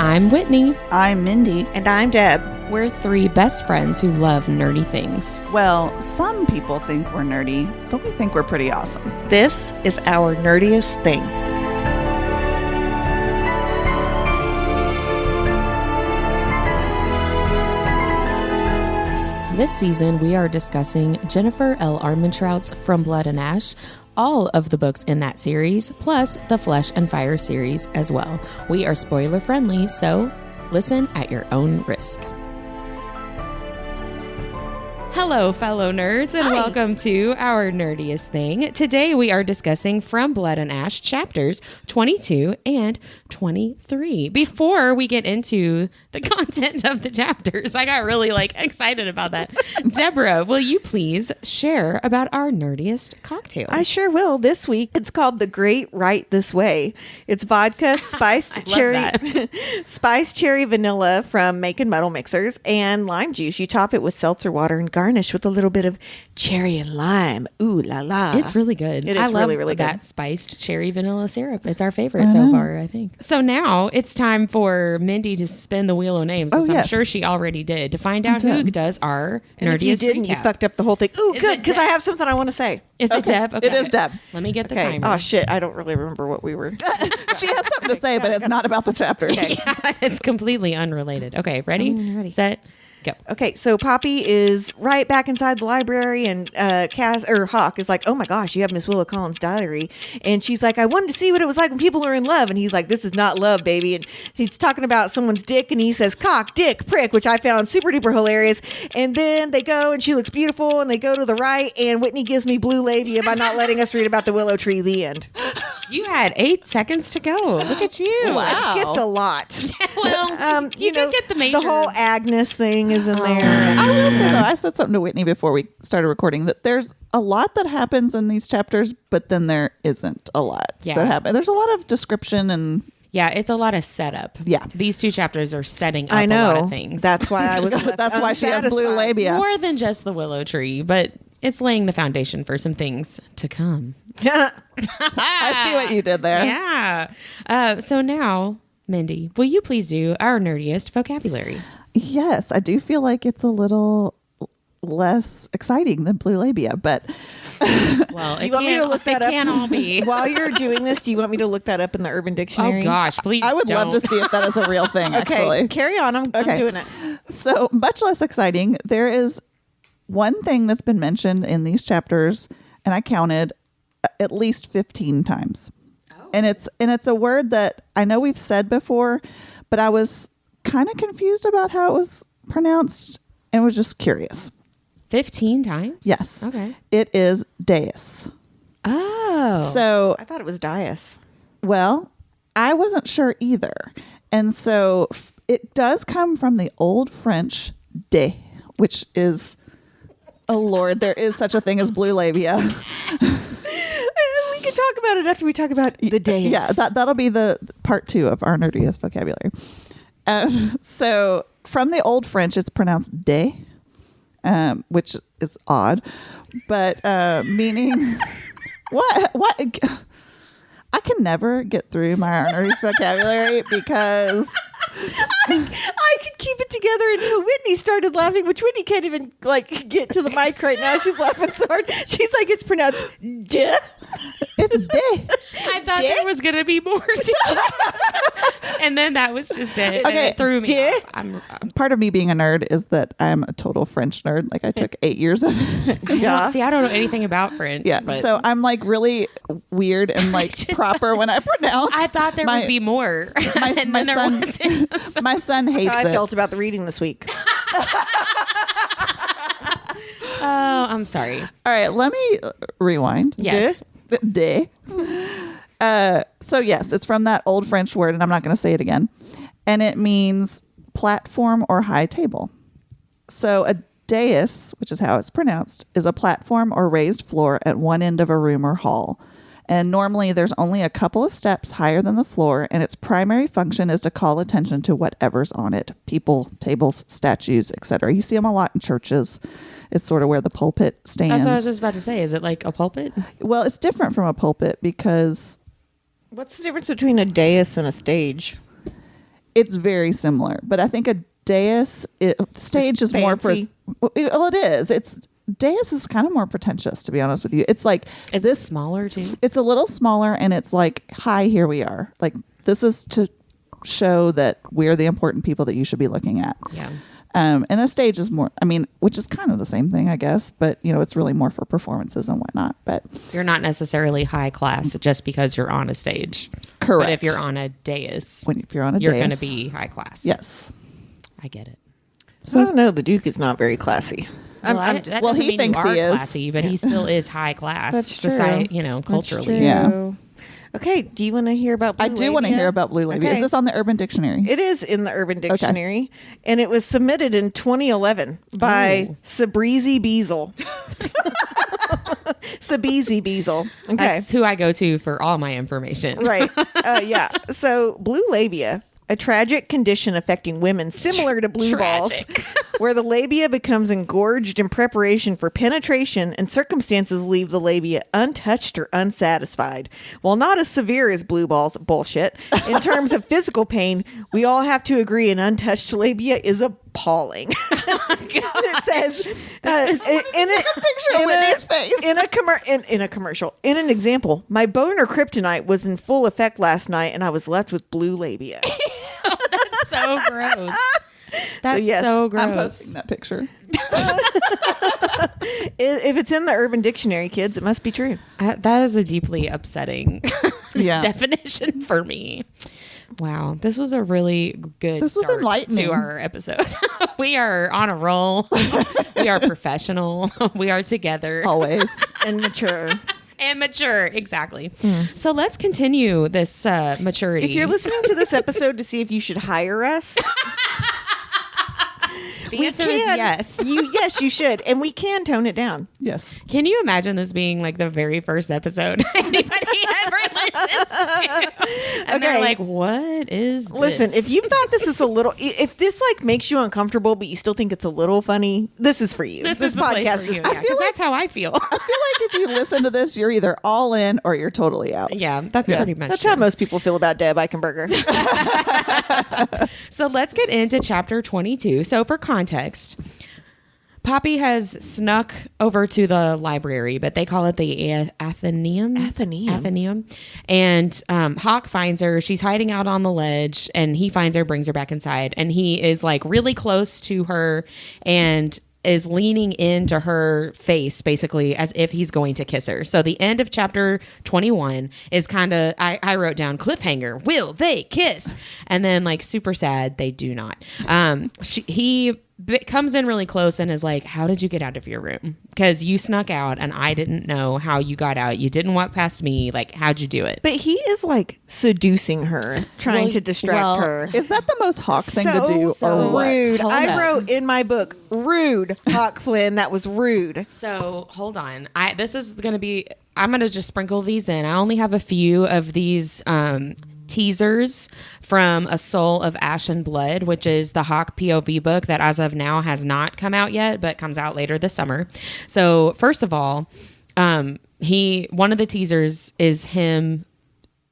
I'm Whitney. I'm Mindy. And I'm Deb. We're three best friends who love nerdy things. Well, some people think we're nerdy, but we think we're pretty awesome. This is our nerdiest thing. This season, we are discussing Jennifer L. Armentrout's From Blood and Ash, all of the books in that series, plus the Flesh and Fire series as well. We are spoiler friendly, so listen at your own risk. Hello, fellow nerds, and welcome to our Nerdiest Thing. Today we are discussing From Blood and Ash chapters 22 and 23. Before we get into the content of the chapters, I got really excited about that. Deborah, will you please share about our Nerdiest Cocktail? I sure will. This week, it's called the Great Rite This Way. It's vodka, spiced cherry vanilla from Make and Muddle mixers, and lime juice. You top it with seltzer water and garnish with a little bit of cherry and lime. Ooh la la. It's really good. It is really good. That spiced cherry vanilla syrup. It's our favorite so far, I think. So now it's time for Mindy to spin the wheel of names, which I'm sure she already did, to find out who does our and Nerdiest if you didn't, recap. You fucked up the whole thing. Ooh, good, because I have something I want to say. Is it Deb? Okay. It is Deb. Let me get the timer. Oh, shit. I don't really remember what we were... She has something to say, but it's not about the chapter. Okay. Yeah, it's completely unrelated. Okay, ready? Set, go. Okay, so Poppy is right back inside the library, and Hawk is like, "Oh my gosh, you have Miss Willow Collins' diary," and she's like, "I wanted to see what it was like when people are in love," and he's like, "This is not love, baby," and he's talking about someone's dick, and he says, "Cock, dick, prick," which I found super duper hilarious. And then they go, and she looks beautiful, and they go to the right, and Whitney gives me blue labia by not letting us read about the willow tree. The end. You had 8 seconds to go. Look at you. Wow. I skipped a lot. Well, you did get the major. The whole Agnes thing is in there. I will say, though, I said something to Whitney before we started recording that there's a lot that happens in these chapters, but then there isn't a lot that happens. There's a lot of description and... Yeah, it's a lot of setup. Yeah. These 2 chapters are setting up I know. a lot of things. That's why I was That's why she has blue labia. More than just the willow tree, but it's laying the foundation for some things to come. I see what you did there. Yeah. So now, Mindy, will you please do our nerdiest vocabulary? Yes, I do feel like it's a little less exciting than blue labia, but well, do you want me to look that up? It can't all be. While you're doing this, do you want me to look that up in the Urban Dictionary? Oh gosh, please. I would don't. love to see if that is a real thing. Okay, actually, carry on. I'm doing it. So much less exciting. There is one thing that's been mentioned in these chapters, and I counted at least 15 times. Oh. And it's a word that I know we've said before, but I was kind of confused about how it was pronounced and was just curious. 15 times? Yes. Okay. It is dais. Oh. So I thought it was dais. Well, I wasn't sure either. And so it does come from the Old French de, which is, oh Lord, there is such a thing as blue labia. We can talk about it after we talk about the days. Yeah, that'll be the part 2 of our nerdiest vocabulary. So from the Old French, it's pronounced de, which is odd, but meaning what? I can never get through my nerdiest vocabulary because I could keep it together until Whitney started laughing, which Whitney can't even get to the mic right now. She's laughing so hard. She's like, it's pronounced de. It's de. I thought there was going to be more to it. And then that was just it. Okay, it threw me off. I'm part of me being a nerd is that I'm a total French nerd. Like I took 8 years of it. I don't know anything about French. Yeah, but so I'm really weird and proper when I pronounce. I thought there would be more. My son, my son hates That's how it. I felt about the reading this week. Oh, I'm sorry. All right, let me rewind. Yes. De. So yes, it's from that Old French word, and I'm not going to say it again. And it means platform or high table. So a dais, which is how it's pronounced, is a platform or raised floor at one end of a room or hall. And normally there's only a couple of steps higher than the floor, and its primary function is to call attention to whatever's on it. People, tables, statues, etc. You see them a lot in churches. It's sort of where the pulpit stands. That's what I was just about to say. Is it like a pulpit? Well, it's different from a pulpit because... What's the difference between a dais and a stage? It's very similar, but I think a dais stage is more for. fancy. Well, it is. It's dais is kind of more pretentious, to be honest with you. It's like Is this smaller too? it's a little smaller, and it's like, hi, here we are. Like this is to show that we're the important people that you should be looking at. Yeah. And a stage is more, I mean, which is kind of the same thing, I guess, but it's really more for performances and whatnot. But You're not necessarily high class just because you're on a stage. correct. But if you're on a dais, if you're on a you're dais, going to be high class. yes. I get it. So I don't know. The Duke is not very classy. Well, I'm that just well, doesn't he mean thinks you are he is. classy, but he still is high class. That's true. Society, That's culturally. true. Yeah. Okay. Do you want to hear about? Blue I do want to Labia? hear about Blue Labia. Okay. Is this on the Urban Dictionary? It is in the Urban Dictionary, and it was submitted in 2011 by Sabrizi Beazle. Sabizi Beazle. Okay. That's who I go to for all my information. Right. Yeah. So, blue labia, a tragic condition affecting women similar to blue balls, where the labia becomes engorged in preparation for penetration and circumstances leave the labia untouched or unsatisfied. While not as severe as blue balls, bullshit, in terms of physical pain, we all have to agree an untouched labia is appalling. It says, Whitney's face. in a commercial, in an example, my boner kryptonite was in full effect last night and I was left with blue labia. That's so gross. That's yes, so I'm gross. posting that picture. If it's in the Urban Dictionary, kids, it must be true. That is a deeply upsetting Yeah. definition for me. Wow, this was a really good This was start enlightening. to our episode. We are on a roll. We are professional. We are together. Always. And mature. And mature, exactly. So let's continue this maturity. If you're listening to this episode to see if you should hire us, the answer is yes. Yes, you should. And we can tone it down. Yes. Can you imagine this being like the very first episode anybody ever listens to? And they're Okay. like, what is Listen, this? if you thought this is a little, if this like makes you uncomfortable, but you still think it's a little funny, this is for you. this is the place for you. is Yeah, 'cause that's how I feel. I feel like if you listen to this, you're either all in or you're totally out. Yeah, that's pretty much That's true. how most people feel about Deb Eichenberger. So let's get into chapter 22. So for context, Poppy has snuck over to the library, but they call it the Athenaeum. Athenaeum. And Hawk finds her. She's hiding out on the ledge, and he finds her, brings her back inside. And he is like really close to her and is leaning into her face basically as if he's going to kiss her. So the end of chapter 21 is kind of, I wrote down cliffhanger, will they kiss? And then like super sad, they do not. He comes in really close and is like, how did you get out of your room? Because you snuck out and I didn't know how you got out. You didn't walk past me. Like, how'd you do it? But he is like seducing her, trying to distract her. Is that the most Hawk thing to do So or what? rude. Hold I up. wrote in my book, rude, Hawk Flynn. That was rude. So hold on. This is going to be, I'm going to just sprinkle these in. I only have a few of these teasers from A Soul of Ash and Blood, which is the Hawk POV book that as of now has not come out yet, but comes out later this summer. So first of all, one of the teasers is him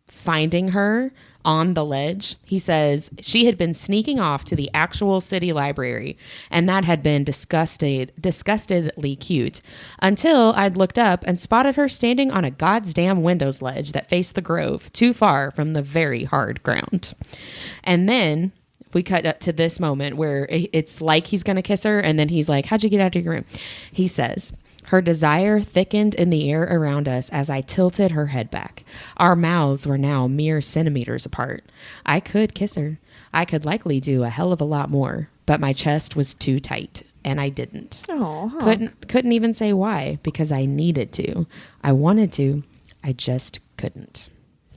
finding her on the ledge. He says she had been sneaking off to the actual city library, and that had been disgustedly cute until I'd looked up and spotted her standing on a goddamn Windows ledge that faced the grove, too far from the very hard ground. And then we cut up to this moment where it's like he's going to kiss her, and then he's like, how'd you get out of your room? He says, her desire thickened in the air around us as I tilted her head back. Our mouths were now mere centimeters apart. I could kiss her. I could likely do a hell of a lot more, but my chest was too tight, and I didn't. Oh, Couldn't even say why, because I needed to. I wanted to. I just couldn't.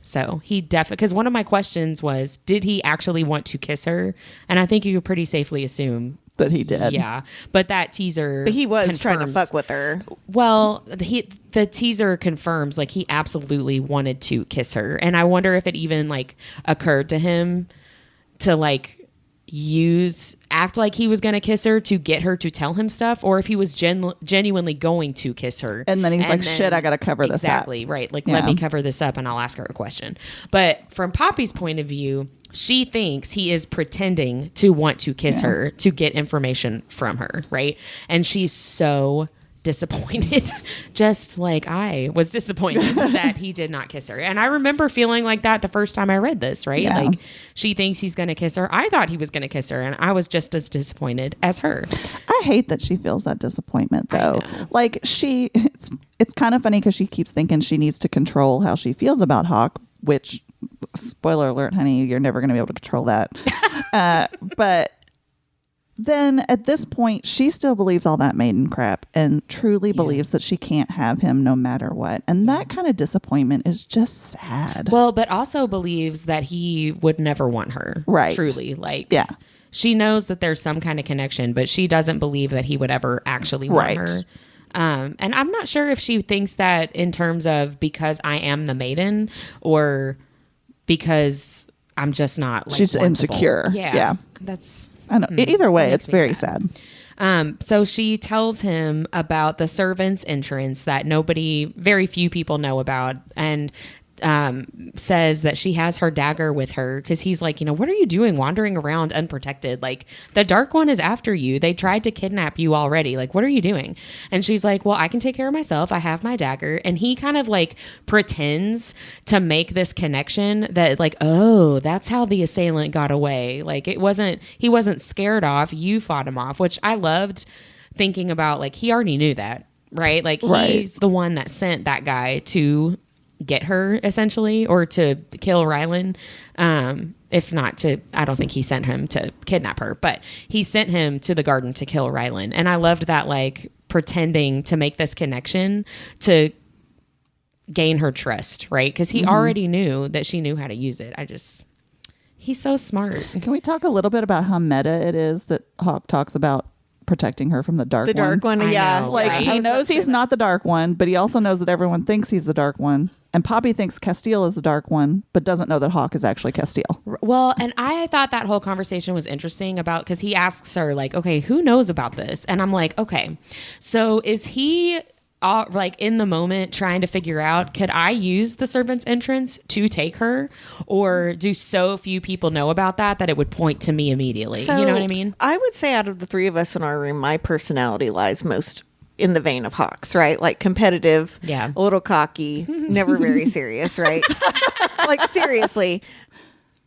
So he definitely, because one of my questions was, did he actually want to kiss her? And I think you could pretty safely assume That he did. yeah, but that teaser. But he was trying to confirms- fuck with her. Well, the teaser confirms like he absolutely wanted to kiss her, and I wonder if it even like occurred to him to like act like he was gonna kiss her to get her to tell him stuff, or if he was genuinely going to kiss her. And then he's like, shit, I gotta cover this up. Exactly, right. Like, let me cover this up and I'll ask her a question. But from Poppy's point of view, she thinks he is pretending to want to kiss her to get information from her, right? And she's so disappointed, just like I was disappointed that he did not kiss her. And I remember feeling like that the first time I read this, right? Yeah. Like, she thinks he's going to kiss her. I thought he was going to kiss her, and I was just as disappointed as her. I hate that she feels that disappointment, though. Like, it's kind of funny because she keeps thinking she needs to control how she feels about Hawk, which, spoiler alert, honey, you're never going to be able to control that. But then at this point, she still believes all that maiden crap and truly believes that she can't have him no matter what. And that kind of disappointment is just sad. Well, but also believes that he would never want her. Right. Truly. Like, yeah. She knows that there's some kind of connection, but she doesn't believe that he would ever actually want her. And I'm not sure if she thinks that in terms of because I am the maiden or because I'm just not like she's wanceable. Insecure. Yeah. That's... I know. Either way, it's very sad. So she tells him about the servants' entrance that very few people know about, and says that she has her dagger with her because he's like, what are you doing wandering around unprotected? Like, the Dark One is after you. They tried to kidnap you already. Like, what are you doing? And she's like, well, I can take care of myself. I have my dagger. And he kind of like pretends to make this connection that like, oh, that's how the assailant got away. Like, he wasn't scared off. You fought him off, which I loved thinking about. Like, he already knew that, right? Like, he's the one that sent that guy to get her, essentially, or to kill Rylan. If not to, I don't think he sent him to kidnap her, but he sent him to the garden to kill Rylan. And I loved that, like, pretending to make this connection to gain her trust, right? Because he already knew that she knew how to use it. He's so smart. Can we talk a little bit about how meta it is that Hawk talks about protecting her from the Dark One? The Dark One, yeah. know, Like, right? he knows he's not the Dark One, but he also knows that everyone thinks he's the Dark One. And Poppy thinks Castile is the Dark One, but doesn't know that Hawk is actually Castile. Well, and I thought that whole conversation was interesting because he asks her, like, okay, who knows about this? And I'm like, okay, so is he like in the moment trying to figure out, could I use the servant's entrance to take her? Or do so few people know about that it would point to me immediately? So, you know what I mean? I would say out of the three of us in our room, my personality lies most in the vein of Hawk's, right? Like, competitive, a little cocky, never very serious, right? Like, seriously.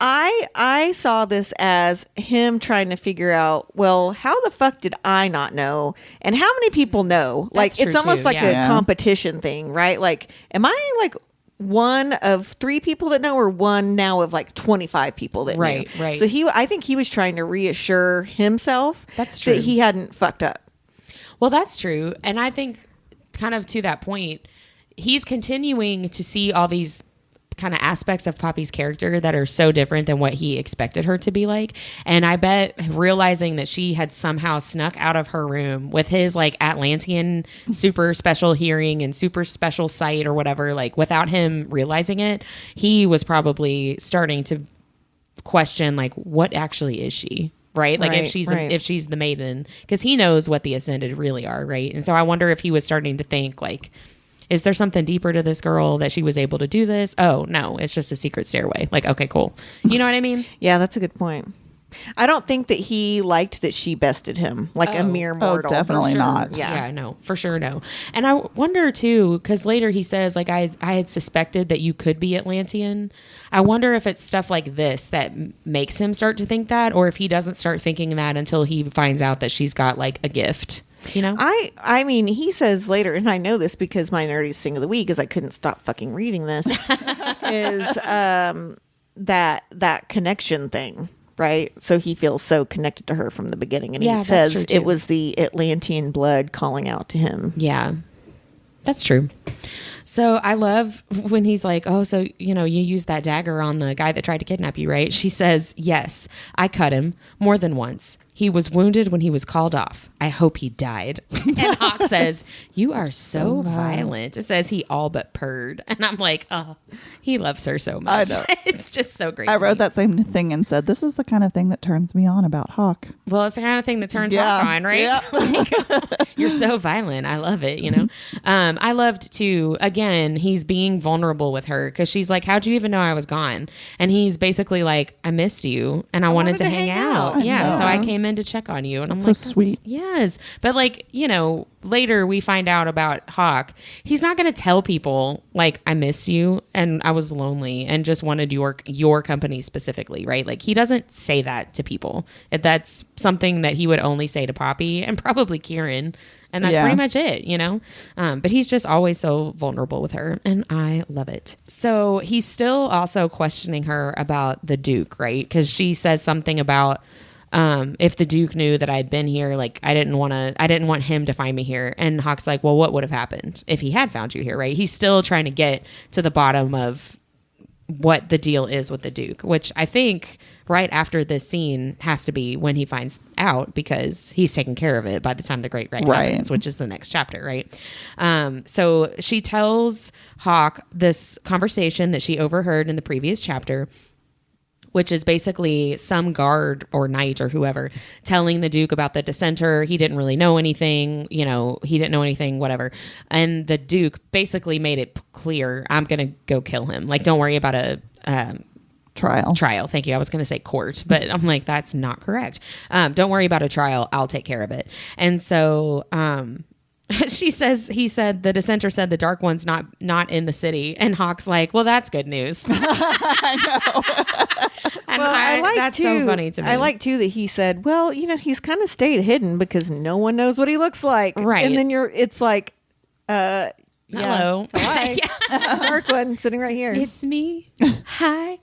I saw this as him trying to figure out, well, how the fuck did I not know? And how many people know? That's like, it's true almost too, like yeah. a competition thing, right? Like, am I like one of 3 people that know, or one now of like 25 people that Right. So I think he was trying to reassure himself That's true. that he hadn't fucked up. Well, that's true. And I think kind of to that point, he's continuing to see all these kind of aspects of Poppy's character that are so different than what he expected her to be like. And I bet realizing that she had somehow snuck out of her room with his like Atlantean super special hearing and super special sight or whatever, like without him realizing it, he was probably starting to question like, what actually is she? Right? Like, if she's the maiden, because he knows what the Ascended really are, right? And so I wonder if he was starting to think like, is there something deeper to this girl that she was able to do this? Oh, no, it's just a secret stairway. Like, okay, cool. You know what I mean? Yeah, that's a good point. I don't think that he liked that she bested him like a mere mortal. Oh, definitely For sure. not. Yeah, no, for sure, no. And I wonder too, because later he says, like, I had suspected that you could be Atlantean. I wonder if it's stuff like this that makes him start to think that, or if he doesn't start thinking that until he finds out that she's got like a gift. You know? I mean, he says later, and I know this because my nerdiest thing of the week is I couldn't stop fucking reading this, is that connection thing. Right. So he feels so connected to her from the beginning. And he says it was the Atlantean blood calling out to him. Yeah, that's true. So I love when he's like, oh, so, you used that dagger on the guy that tried to kidnap you, right? She says, yes, I cut him more than once. He was wounded when he was called off. I hope he died. And Hawk says, you are so violent. It says he all but purred. And I'm like, oh, he loves her so much. I know. It's just so great. I wrote that same thing and said, this is the kind of thing that turns me on about Hawk. Well, it's the kind of thing that turns Hawk on, right? Yeah. Like, you're so violent. I love it, I loved to, again, again, he's being vulnerable with her because she's like, how'd you even know I was gone? And he's basically like, I missed you and I wanted to hang out. Yeah. So I came in to check on you. And I'm so like, sweet. Yes. But like, you know, later we find out about Hawk. He's not going to tell people like, I miss you and I was lonely and just wanted your company specifically, right? Like he doesn't say that to people. That's something that he would only say to Poppy and probably Kieran. And that's pretty much it, you know? But he's just always so vulnerable with her, and I love it. So he's still also questioning her about the Duke, right? Because she says something about if the Duke knew that I'd been here, like I didn't want him to find me here. And Hawk's like, well, what would have happened if he had found you here, right? He's still trying to get to the bottom of what the deal is with the Duke, which I think right after this scene has to be when he finds out because he's taking care of it by the time the Great Rite happens, which is the next chapter, right? So she tells Hawk this conversation that she overheard in the previous chapter, which is basically some guard or knight or whoever telling the Duke about the dissenter. He didn't really know anything, you know, he didn't know anything, whatever. And the Duke basically made it clear, I'm going to go kill him. Like, don't worry about a trial. Thank you. I was going to say court, but I'm like, that's not correct. Don't worry about a trial. I'll take care of it. And so, he said the dissenter said the Dark One's not in the city, and Hawk's like, well, that's good news. I know. And I like that's so funny to me. I like too that he said, well, you know, he's kind of stayed hidden because no one knows what he looks like, right? And then it's like, hello, hi, Dark One sitting right here. It's me. Hi.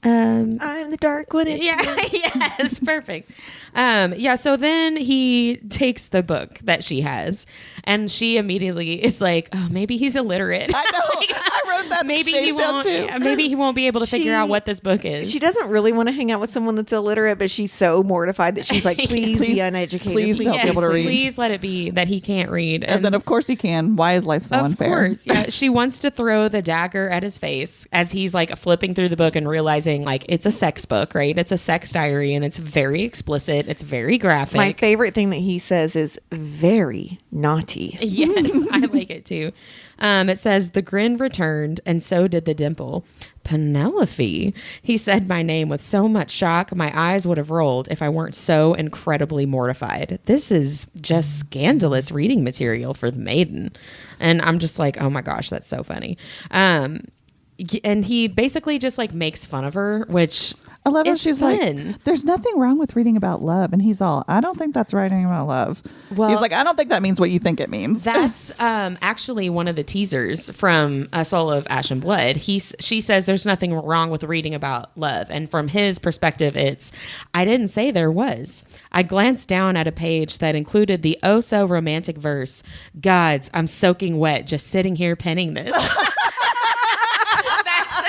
I'm the Dark One. Yes, perfect. So then he takes the book that she has, and she immediately is like, oh, maybe he's illiterate. I know. Like, I wrote that. Maybe he won't. Maybe he won't be able to figure out what this book is. She doesn't really want to hang out with someone that's illiterate, but she's so mortified that she's like, please be uneducated. Please don't be able to read. Please let it be that he can't read. And then, of course, he can. Why is life so unfair? Of course, yeah. She wants to throw the dagger at his face as he's like flipping through the book and realizing like it's a sex book, right? It's a sex diary, and it's very explicit. It's very graphic. My favorite thing that he says is very naughty. Yes, I like it too. It says, the grin returned, and so did the dimple. Penelope. He said my name with so much shock, my eyes would have rolled if I weren't so incredibly mortified. This is just scandalous reading material for the maiden. And I'm just like, oh my gosh, that's so funny. And he basically just like makes fun of her, which I love how she's fun. like, there's nothing wrong with reading about love. And he's all, I don't think that's writing about love. Well, he's like, I don't think that means what you think it means. That's actually one of the teasers from A Soul of Ash and Blood. She says there's nothing wrong with reading about love. And from his perspective, it's, I didn't say there was. I glanced down at a page that included the oh so romantic verse, Gods, I'm soaking wet just sitting here penning this.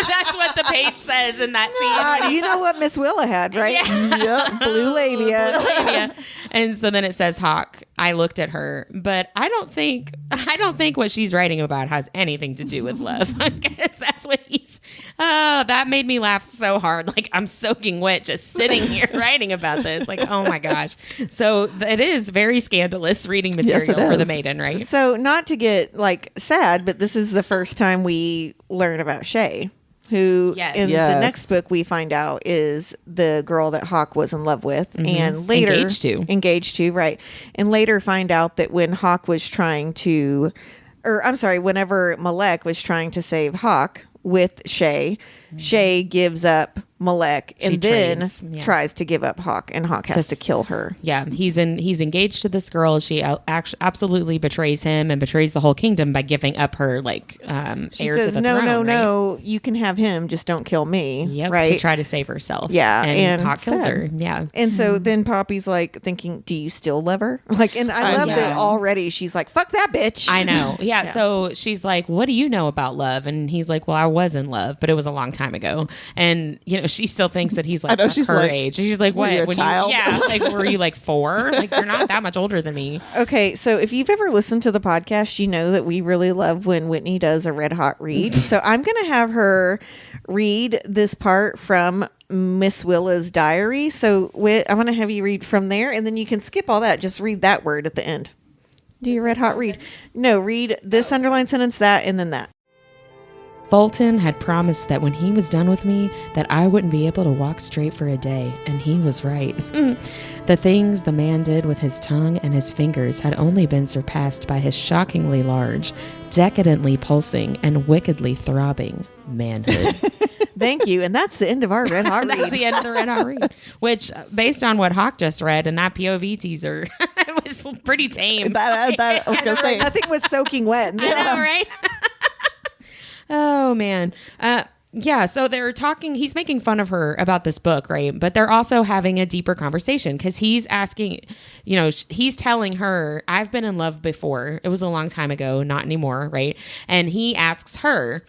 That's what the page says in that scene. You know what Miss Willa had, right? Yeah. Yep. Blue labia. And so then it says Hawk. I looked at her, but I don't think what she's writing about has anything to do with love. I guess that's what he's. Oh, that made me laugh so hard. Like I'm soaking wet just sitting here writing about this. Like, oh my gosh. So it is very scandalous reading material for the maiden, right? So not to get like sad, but this is the first time we learn about Shay, who in the next book we find out is the girl that Hawk was in love with, and later engaged to, right? And later find out that when Hawk was whenever Malek was trying to save Hawk with Shay, Shay gives up Malek and then tries to give up Hawk, and Hawk has to kill her. Yeah, he's engaged to this girl. She absolutely betrays him and betrays the whole kingdom by giving up her she heir says, to the no, throne. No, you can have him, just don't kill me. Yep, right? to try to save herself. Yeah, and Hawk kills her. Yeah, and so then Poppy's like thinking, do you still love her? Like, and I love that already. She's like, fuck that bitch. I know. Yeah. So she's like, what do you know about love? And he's like, well, I was in love, but it was a long time ago. And you know, she still thinks that he's like her age. She's like, what? When child? Like, were you like 4? Like, you're not that much older than me. Okay, so if you've ever listened to the podcast, you know that we really love when Whitney does a red hot read. So I'm going to have her read this part from Miss Willa's diary. So I'm going to have you read from there, and then you can skip all that. Just read that word at the end. Do your red hot read. No, read this underlined sentence, that, and then that. Fulton had promised that when he was done with me, that I wouldn't be able to walk straight for a day, and he was right. The things the man did with his tongue and his fingers had only been surpassed by his shockingly large, decadently pulsing, and wickedly throbbing manhood. Thank you. And that's the end of our red hot read. That's the end of the red hot read, which, based on what Hawk just read and that POV teaser, it was pretty tame. I was going to say. Nothing was soaking wet. I know, right? Oh, man. Yeah, so they're talking, he's making fun of her about this book, right? But they're also having a deeper conversation because he's asking, he's telling her, I've been in love before. It was a long time ago, not anymore, right? And he asks her,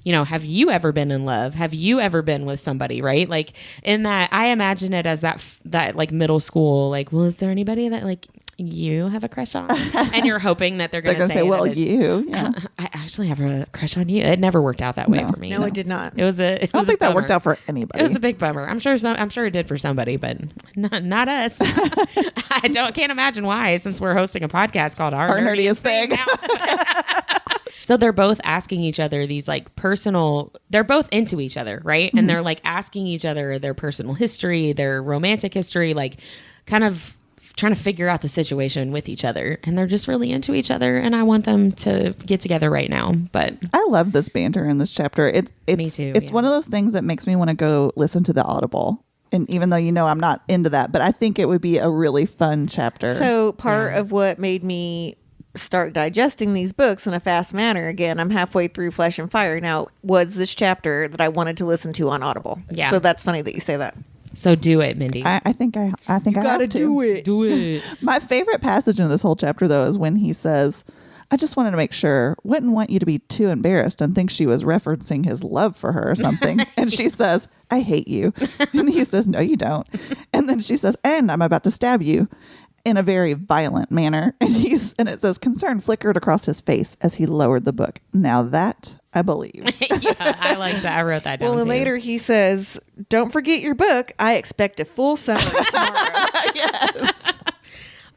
have you ever been in love? Have you ever been with somebody, right? Like in that, I imagine it as that like middle school, like, well, is there anybody that like you have a crush on? And you're hoping that they're going to say, well, you. Yeah. I actually have a crush on you. It never worked out that way for me. No, it did not. It was a. I don't think that worked out for anybody. It was a big bummer. I'm sure it did for somebody, but not us. I can't imagine why, since we're hosting a podcast called Our Nerdiest Thing. So they're both asking each other these like they're both into each other, right? And they're like asking each other their personal history, their romantic history, like kind of trying to figure out the situation with each other. And they're just really into each other. And I want them to get together right now. But I love this banter in this chapter. Me too. It's one of those things that makes me want to go listen to the Audible. And even though, I'm not into that, but I think it would be a really fun chapter. So part of what made me start digesting these books in a fast manner, again, I'm halfway through Flesh and Fire now, was this chapter that I wanted to listen to on Audible. Yeah. So that's funny that you say that. So do it, Mindy. I think I have to do it. Do it. My favorite passage in this whole chapter, though, is when he says, I just wanted to make sure, wouldn't want you to be too embarrassed and think she was referencing his love for her or something. And she says, I hate you. And he says, no, you don't. And then she says, and I'm about to stab you in a very violent manner. And it says, concern flickered across his face as he lowered the book. Now that I believe. Yeah, I like that. I wrote that down. Well, and too. later he says, don't forget your book. I expect a full summary tomorrow. Yes.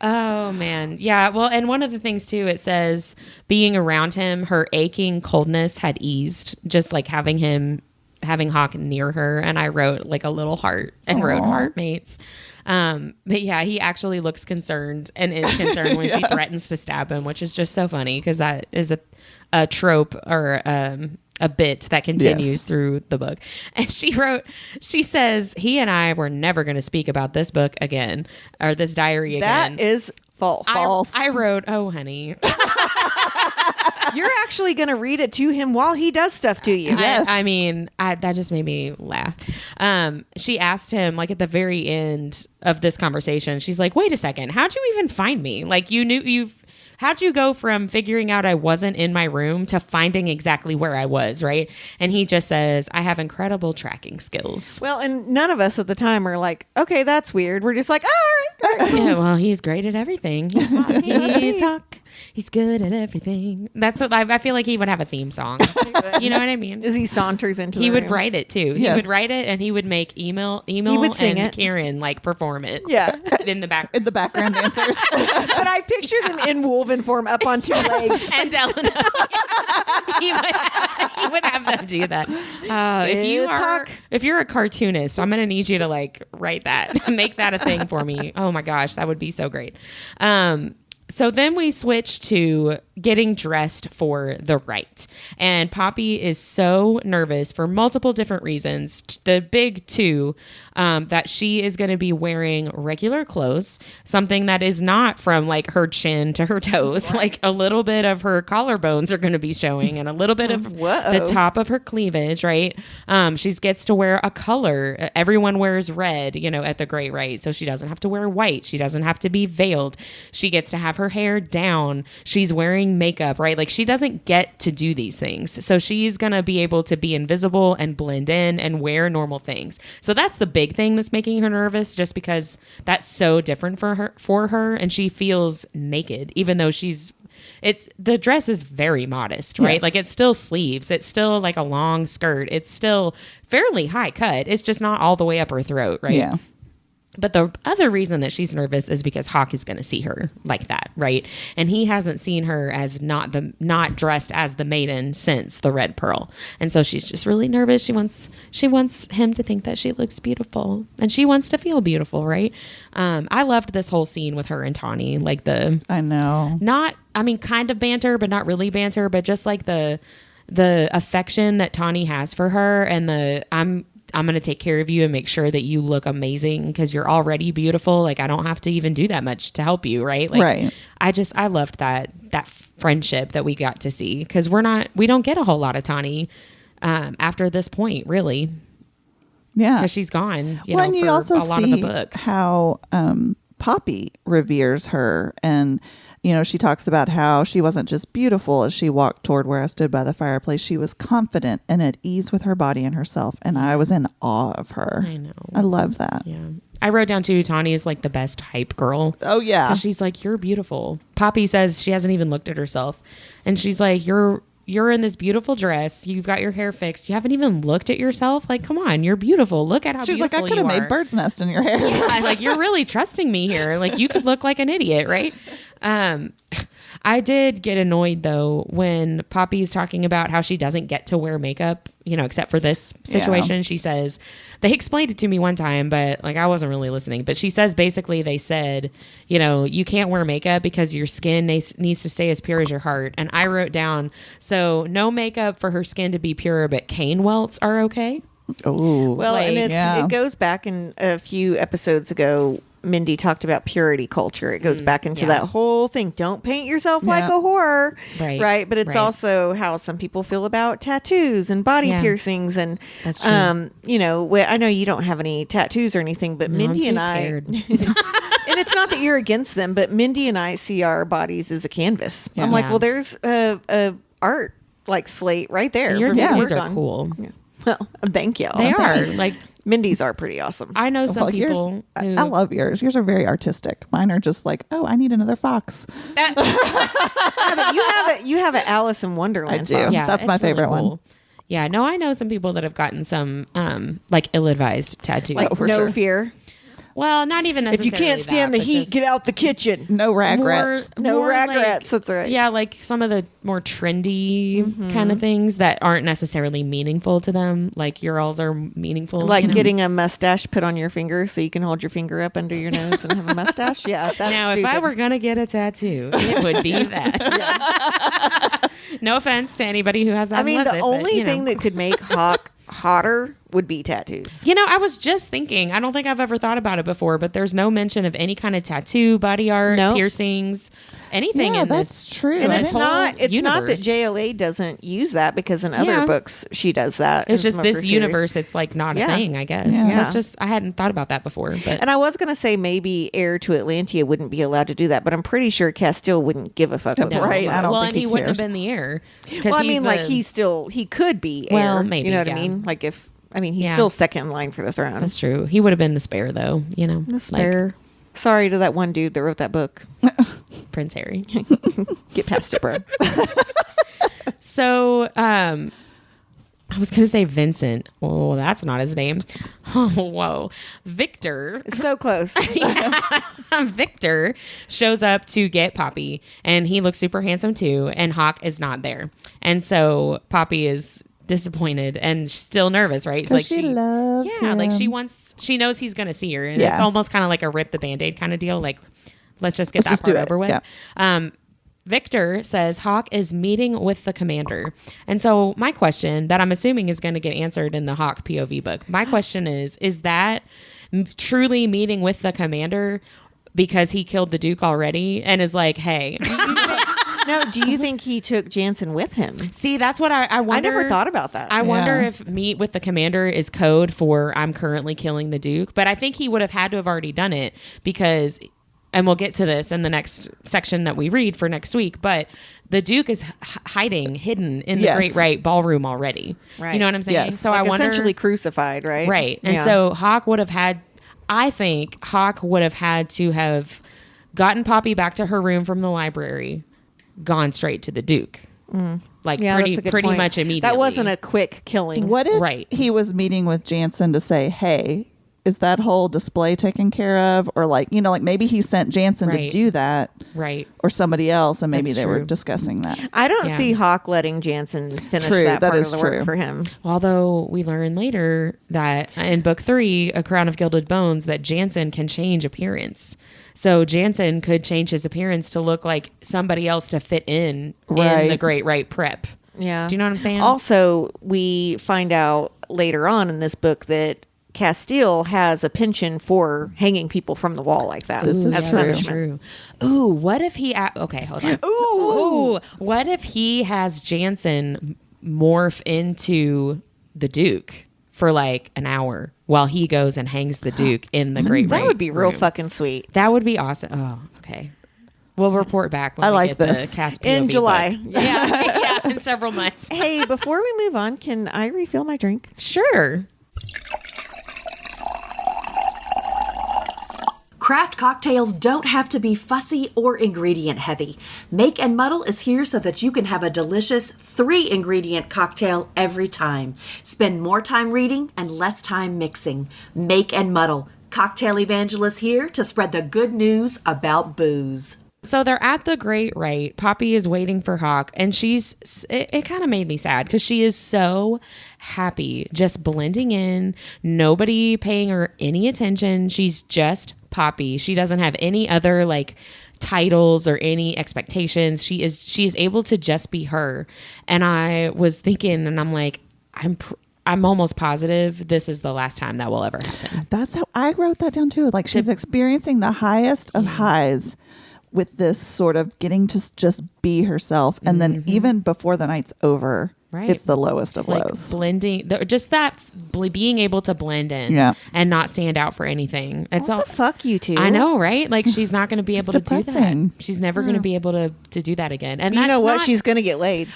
Oh, man. Yeah. Well, and one of the things, too, it says being around him, her aching coldness had eased, just like having Hawk near her. And I wrote like a little heart and wrote heartmates. But yeah, he actually looks concerned and is concerned when she threatens to stab him, which is just so funny because that is a trope or a bit that continues through the book. And she says, he and I were never going to speak about this book again or this diary again. That is false. I wrote, oh, honey. You're actually going to read it to him while he does stuff to you. Yes. I mean, that just made me laugh. She asked him, like at the very end of this conversation, she's like, wait a second, how'd you even find me? Like how'd you go from figuring out I wasn't in my room to finding exactly where I was, right? And he just says, I have incredible tracking skills. Well, and none of us at the time are like, okay, that's weird. We're just like, oh, all right. Yeah, well, he's great at everything. He's Hawk. He's Hawk. He's good at everything. That's what I feel like he would have a theme song. You know what I mean? As he saunters into He the would room. write it too. He Yes. would write it and he would make email would sing and it. Karen like perform it. Yeah. In the back. In the background dancers. But I picture them in woven form up on two legs. And Eleanor. he would have them do that. If you're a cartoonist, I'm going to need you to like write that, make that a thing for me. Oh my gosh, that would be so great. So then we switch to getting dressed for the rite. And Poppy is so nervous for multiple different reasons. The big two, that she is going to be wearing regular clothes, something that is not from like her chin to her toes. Like a little bit of her collarbones are going to be showing and a little bit of the top of her cleavage, right? She gets to wear a color. Everyone wears red, at the Great Rite. So she doesn't have to wear white. She doesn't have to be veiled. She gets to have her hair down. She's wearing makeup, right? Like she doesn't get to do these things. So she's going to be able to be invisible and blend in and wear normal things. So that's the big thing that's making her nervous, just because that's so different for her. And she feels naked, even though the dress is very modest, right? Yes. Like it's still sleeves. It's still like a long skirt. It's still fairly high cut. It's just not all the way up her throat, right? Yeah. But the other reason that she's nervous is because Hawk is going to see her like that, right? And he hasn't seen her as not dressed as the maiden since the Red Pearl, and so she's just really nervous. She wants him to think that she looks beautiful, and she wants to feel beautiful, right? I loved this whole scene with her and Tawny, like I know, kind of banter, but not really banter, but just like the affection that Tawny has for her, and I'm going to take care of you and make sure that you look amazing because you're already beautiful. Like, I don't have to even do that much to help you. Right. Like, right. I loved that friendship that we got to see, because we don't get a whole lot of Tawny after this point, really. Yeah. Because she's gone, and you for also a lot of the books. How Poppy reveres her, and she talks about how she wasn't just beautiful as she walked toward where I stood by the fireplace. She was confident and at ease with her body and herself. And I was in awe of her. I know. I love that. Yeah. I wrote down too, Tawny is like the best hype girl. Oh, yeah. 'Cause she's like, you're beautiful. Poppy says she hasn't even looked at herself. And she's like, you're in this beautiful dress. You've got your hair fixed. You haven't even looked at yourself. Like, come on, you're beautiful. Look at how She's beautiful you are. like, I could have made bird's nest in your hair. Yeah, like, you're really trusting me here. Like, you could look like an idiot, right? I did get annoyed though when Poppy's talking about how she doesn't get to wear makeup, except for this situation. Yeah. She says, they explained it to me one time, but like, I wasn't really listening. But she says basically they said, you can't wear makeup because your skin needs to stay as pure as your heart. And I wrote down, so no makeup for her skin to be pure, but cane welts are okay. Oh, well, and it goes back in a few episodes ago. Mindy talked about purity culture. It goes back into that whole thing. Don't paint yourself like a whore. Right. But it's also how some people feel about tattoos and body piercings. And, that's true. I know you don't have any tattoos or anything, but Mindy and I, and it's not that you're against them, but Mindy and I see our bodies as a canvas. Yeah. I'm like, well, there's a art like slate right there. And your tattoos are cool. Yeah. Well, thank you. They are. Like, Mindy's are pretty awesome. I know some people I love yours. Yours are very artistic. Mine are just like, oh, I need another fox. But you have an Alice in Wonderland. I do. Fox. Yeah, that's my favorite really cool. one. Yeah, no, I know some people that have gotten some like ill-advised tattoos. Like snow fear. Well, not even necessarily. If you can't stand the heat, get out the kitchen. No ragrats. No ragrats. That's right. Yeah, like some of the more trendy kind of things that aren't necessarily meaningful to them. Like your alls are meaningful. Like getting a mustache put on your finger so you can hold your finger up under your nose and have a mustache. Yeah, that's now, stupid. if I were going to get a tattoo, it would be that. No offense to anybody who has that. I mean, the only thing that could make Hawk hotter would be tattoos. I was just thinking, I don't think I've ever thought about it before, but there's no mention of any kind of tattoo, body art, piercings, anything in this. That's true. And it's not that JLA doesn't use that, because in other books she does that. It's just this universe, it's like not a thing, I guess. Yeah. That's just, I hadn't thought about that before. But and I was going to say maybe Heir to Atlantia wouldn't be allowed to do that, but I'm pretty sure Castile wouldn't give a fuck. Right. I don't think and he wouldn't have been the heir. Well, I mean, he could be heir. Well, maybe. You know what I mean? Like he's still second in line for the throne. That's true. He would have been the spare, though. The spare. Sorry to that one dude that wrote that book. Prince Harry. Get past it, bro. So, I was going to say Vincent. Oh, that's not his name. Oh, whoa. Vikter. So close. Vikter shows up to get Poppy, and he looks super handsome too, and Hawk is not there. And so Poppy is disappointed and still nervous, right? Like she loves him. Like she knows he's going to see her, and it's almost kind of like a rip the Band-Aid kind of deal. Like, let's just get that part over with. Yeah. Vikter says Hawk is meeting with the commander. And so my question that I'm assuming is going to get answered in the Hawk POV book. My question is that truly meeting with the commander because he killed the Duke already and is like, hey. No, do you think he took Jansen with him? See, that's what I wonder. I never thought about that. I wonder if meet with the commander is code for I'm currently killing the Duke. But I think he would have had to have already done it because, and we'll get to this in the next section that we read for next week, but the Duke is hidden in the Great Rite ballroom already. Right. You know what I'm saying? Yes. So like I wonder. Essentially crucified, right? Right. And so Hawk would have had, I think Hawk would have had to have gotten Poppy back to her room from the library, gone straight to the Duke. Like pretty much immediately. That wasn't a quick killing. What if he was meeting with Jansen to say, hey, is that whole display taken care of? Or like, you know, like maybe he sent Jansen to do that. Right. Or somebody else, and maybe That's they were true. discussing that. I don't see Hawk letting Jansen finish True, that that part is of the work true. for him. Although we learn later that in book 3, A Crown of Gilded Bones, that Jansen can change appearance. So Jansen could change his appearance to look like somebody else to fit in the Great Rite Prep. Yeah. Do you know what I'm saying? Also, we find out later on in this book that Castile has a penchant for hanging people from the wall like that. This is as true. That's punishment. true. Ooh, what if he... okay, hold on. Ooh. What if he has Jansen morph into the Duke for like an hour while he goes and hangs the Duke in the Great That Rite would be real room? fucking sweet. That would be awesome. Oh, okay. We'll report back when I we like get this. the Cas POV In July. book. Yeah, in several months. Hey, before we move on, can I refill my drink? Sure. Craft cocktails don't have to be fussy or ingredient heavy. Make and Muddle is here so that you can have a delicious 3-ingredient cocktail every time. Spend more time reading and less time mixing. Make and Muddle. Cocktail Evangelist here to spread the good news about booze. So they're at the Great Rite. Poppy is waiting for Hawk, and it kind of made me sad because she is so happy, just blending in, nobody paying her any attention. She's just Poppy. She doesn't have any other like titles or any expectations. She is able to just be her. And I was thinking, and I'm like, I'm almost positive this is the last time that will ever happen. That's how I wrote that down too. Like she's experiencing the highest of highs with this sort of getting to just be herself. And then even before the night's over, Right. it's the lowest of Like lows. blending, just that being able to blend in Yeah. and not stand out for anything. It's all, What the fuck, you two? I know, right? Like she's not going to be able to do that. depressing. She's never going to be able to do that again. And You know that's what? not- She's going to get laid.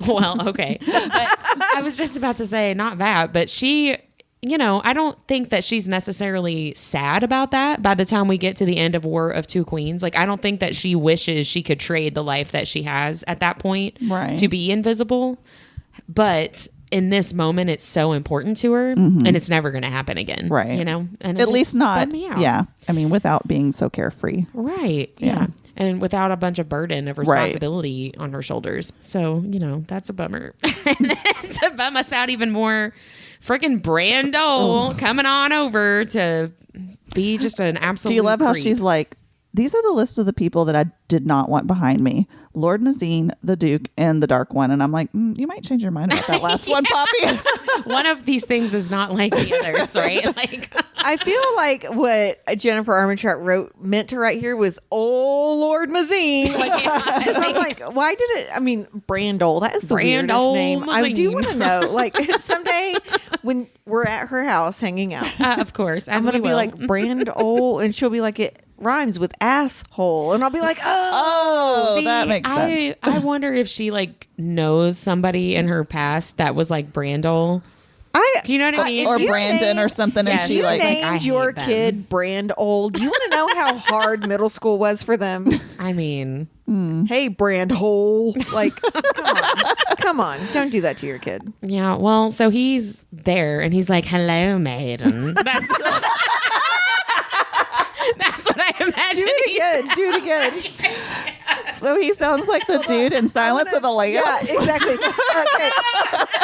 well, okay. But I was just about to say not that, but she, you know, I don't think that she's necessarily sad about that by the time we get to the end of War of Two Queens. Like, I don't think that she wishes she could trade the life that she has at that point Right. to be invisible. But in this moment, it's so important to her and it's never going to happen again. Right. You know? And it At just least not. bummed me out. Yeah. I mean, without being so carefree. Right. Yeah. And without a bunch of burden of responsibility on her shoulders. So, you know, that's a bummer. And then to bum us out even more, freaking Brando coming on over to be just an absolute Do you love how creep. she's like, these are the list of the people that I did not want behind me. Lord Nazine, the Duke, and the Dark One. And I'm like, you might change your mind about that last one, Poppy. One of these things is not like the others, right? Like, I feel like what Jennifer Armentrout meant to write here was, oh, Lord Mazine. Like, I'm like, why did it? I mean, Brandol. That is the weirdest Brandol name. I do Mazine. want to know. Like, someday when we're at her house hanging out, of course, I'm as going to we be will. like, Brandol. And she'll be like, it rhymes with asshole. And I'll be like, oh. Oh, that makes sense. I wonder if she like knows somebody in her past that was like Brandol. Do you know what I mean? Or you Brandon named- or something. Yes. And she You like, I named hate your them. kid Brandol. Do you want to know how hard middle school was for them? I mean, Hey, Brandhole. Like, come on. Don't do that to your kid. yeah. Well, so he's there and he's like, "Hello, maiden." That's that's what I imagine. Do it again. so he sounds like the dude in Silence of the Lambs. Yeah, exactly. Okay.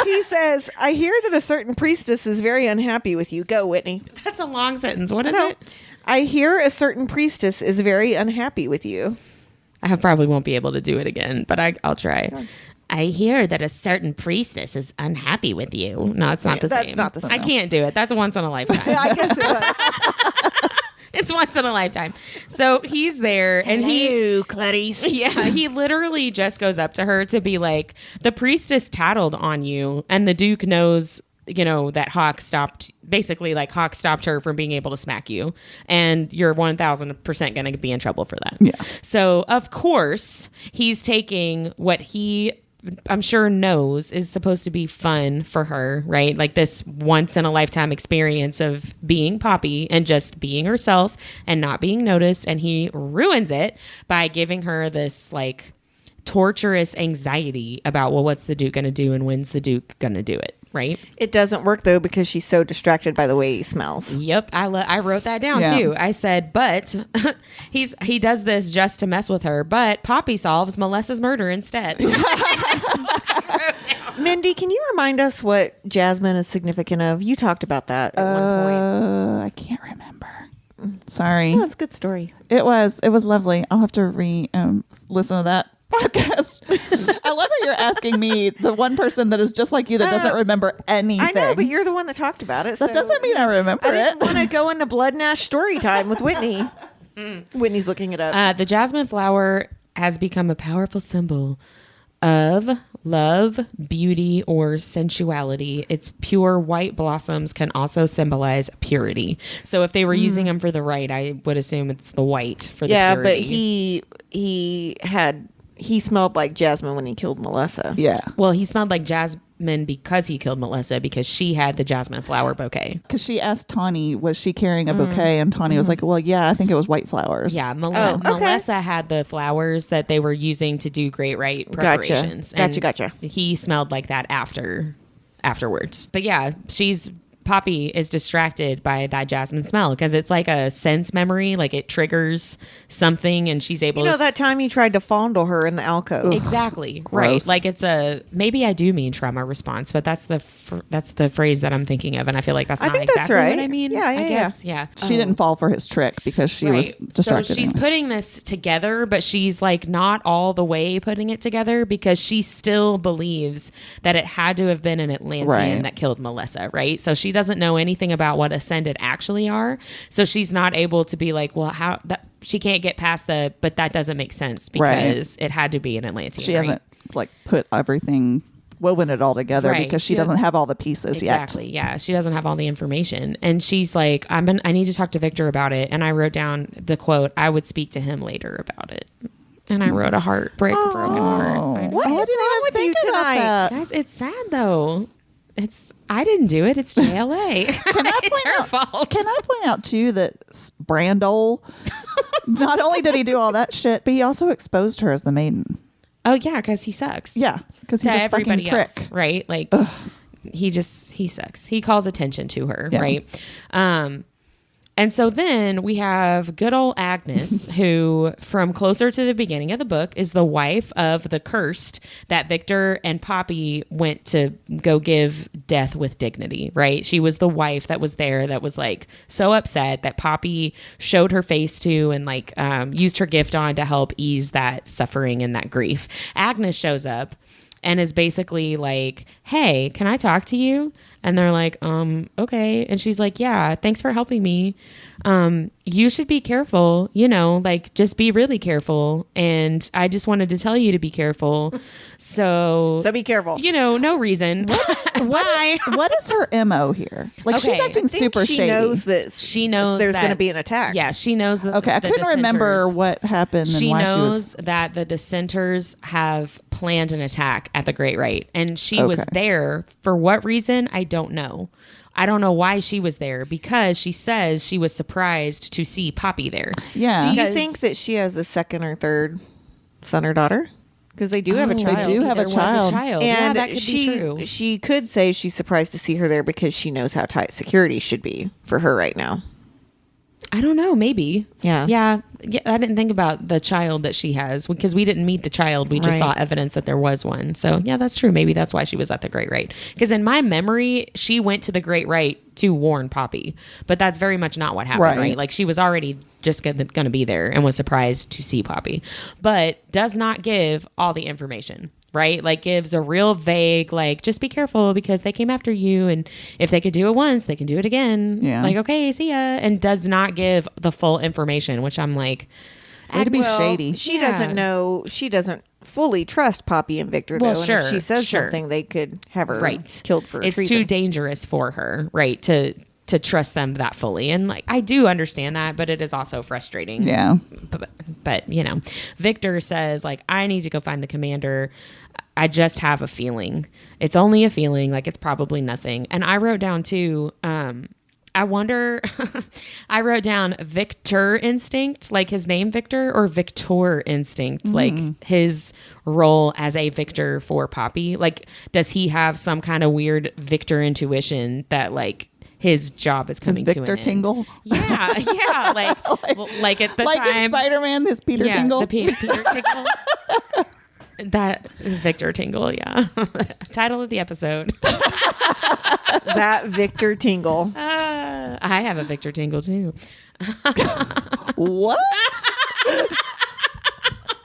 He says, I hear that a certain priestess is very unhappy with you. Go, Whitney. That's a long sentence. What is No. it? I hear a certain priestess is very unhappy with you. I probably won't be able to do it again, but I'll try. I hear that a certain priestess is unhappy with you. No, it's not the that's same. not the same. I can't do it. That's a once in a lifetime. I guess it was. It's once in a lifetime. So he's there and he Clarice. yeah, he literally just goes up to her to be like, the priestess tattled on you and the Duke knows, you know, that Hawk stopped her from being able to smack you and you're 1000% going to be in trouble for that. Yeah. So of course he's taking what he I'm sure knows is supposed to be fun for her, right? Like this once in a lifetime experience of being Poppy and just being herself and not being noticed. And he ruins it by giving her this like torturous anxiety about, well, what's the Duke going to do and when's the Duke going to do it? right? It doesn't work though because she's so distracted by the way he smells. Yep, I wrote that down Yeah. too. I said, but he does this just to mess with her, but Poppy solves Melissa's murder instead. Mindy, can you remind us what Jasmine is significant of? You talked about that at one point. I can't remember. Sorry. That was a good story. It was lovely. I'll have to listen to that podcast. I love how you're asking me, the one person that is just like you that doesn't remember anything. I know, but you're the one that talked about it. That doesn't mean I remember I didn't it. want to go into Blood and Ash story time with Whitney. Whitney's looking it up. The jasmine flower has become a powerful symbol of love, beauty, or sensuality. Its pure white blossoms can also symbolize purity. So if they were using them for the rite, I would assume it's the white for the purity. But he smelled like jasmine when he killed Melissa. Yeah. Well, he smelled like jasmine because he killed Melissa because she had the jasmine flower bouquet. Because she asked Tawny, was she carrying a bouquet? And Tawny was like, well, yeah, I think it was white flowers. Yeah, okay. Melissa had the flowers that they were using to do great rite preparations. Gotcha. He smelled like that afterwards. But yeah, Poppy is distracted by that jasmine smell because it's like a sense memory, like it triggers something and she's able to... that time you tried to fondle her in the alcove. Exactly. Gross. Right. Like it's maybe I do mean trauma response, but that's the phrase that I'm thinking of. And I feel like that's I not think that's exactly right. what I mean. Yeah, I guess. Yeah. She didn't fall for his trick because she was distracted. So she's anyway. putting this together, but she's like not all the way putting it together because she still believes that it had to have been an Atlantean that killed Melissa, right? So she doesn't know anything about what ascended actually are. So she's not able to be like, well, she can't get past but that doesn't make sense because it had to be an Atlantean. She hasn't like put everything, woven it all together because she doesn't have all the pieces yet. Exactly. Yeah. She doesn't have all the information. And she's like, I need to talk to Vikter about it. And I wrote down the quote, I would speak to him later about it. And I wrote a broken heart. I know. What is wrong with you tonight? Guys, it's sad though. I didn't do it. It's JLA. It's her fault. Can I point out too that Brandol, not only did he do all that shit, but he also exposed her as the maiden. Oh yeah, because he sucks. Yeah, because he's to a everybody fucking prick. else, right? Like he sucks. He calls attention to her, Yeah. right? And so then we have good old Agnes, who from closer to the beginning of the book is the wife of the cursed that Vikter and Poppy went to go give death with dignity, right? She was the wife that was there that was like so upset that Poppy showed her face to and like used her gift on to help ease that suffering and that grief. Agnes shows up and is basically like, hey, can I talk to you? And they're like, okay. And she's like, yeah, thanks for helping me. You should be careful, like just be really careful. And I just wanted to tell you to be careful. So be careful. No reason. Bye. What is her MO here? Like she's Okay. acting I think super she shady. knows that She knows there's that- going to be an attack. Yeah, she knows that. Okay, I couldn't remember what happened. And She why knows she was... that the dissenters have planned an attack at the Great Rite, and she was Okay. there for what reason? I don't know. I don't know why she was there because she says she was surprised to see Poppy there. Yeah. Do you Because- think that she has a second or third son or daughter? Because they do have a child. They do have a There was child. child. And Yeah, that could she, be true. She could say she's surprised to see her there because she knows how tight security should be for her right now. I don't know. Maybe. Yeah. Yeah. I didn't think about the child that she has because we didn't meet the child. We just Right. saw evidence that there was one. So yeah, that's true. Maybe that's why she was at the Great Rite. Because in my memory, she went to the Great Rite to warn Poppy, but that's very much not what happened. Right. Right? Like she was already just going to be there and was surprised to see Poppy, but does not give all the information. Right? Like gives a real vague, like, just be careful because they came after you. And if they could do it once, they can do it again. Yeah. Like, okay, see ya. And does not give the full information, which I'm like, Way to be shady. She Yeah. doesn't know. She doesn't fully trust Poppy and Vikter. Well, though, sure, And if she says sure. something, they could have her right. killed for it's treason. too dangerous for her, right? To trust them that fully. And like, I do understand that, but it is also frustrating. Yeah. But Vikter says like, I need to go find the commander. I just have a feeling. It's only a feeling. Like it's probably nothing. And I wrote down too, I wonder, I wrote down Vikter instinct, like his name Vikter, or Victor instinct, like his role as a Vikter for Poppy. Like, does he have some kind of weird Vikter intuition that like his job is coming to an Vikter end? Tingle? Yeah, yeah, like at the like time, in Spider-Man, his Peter Tingle. the Peter Tingle. That Vikter Tingle, yeah. Title of the episode. That Vikter Tingle. I have a Vikter Tingle too. What?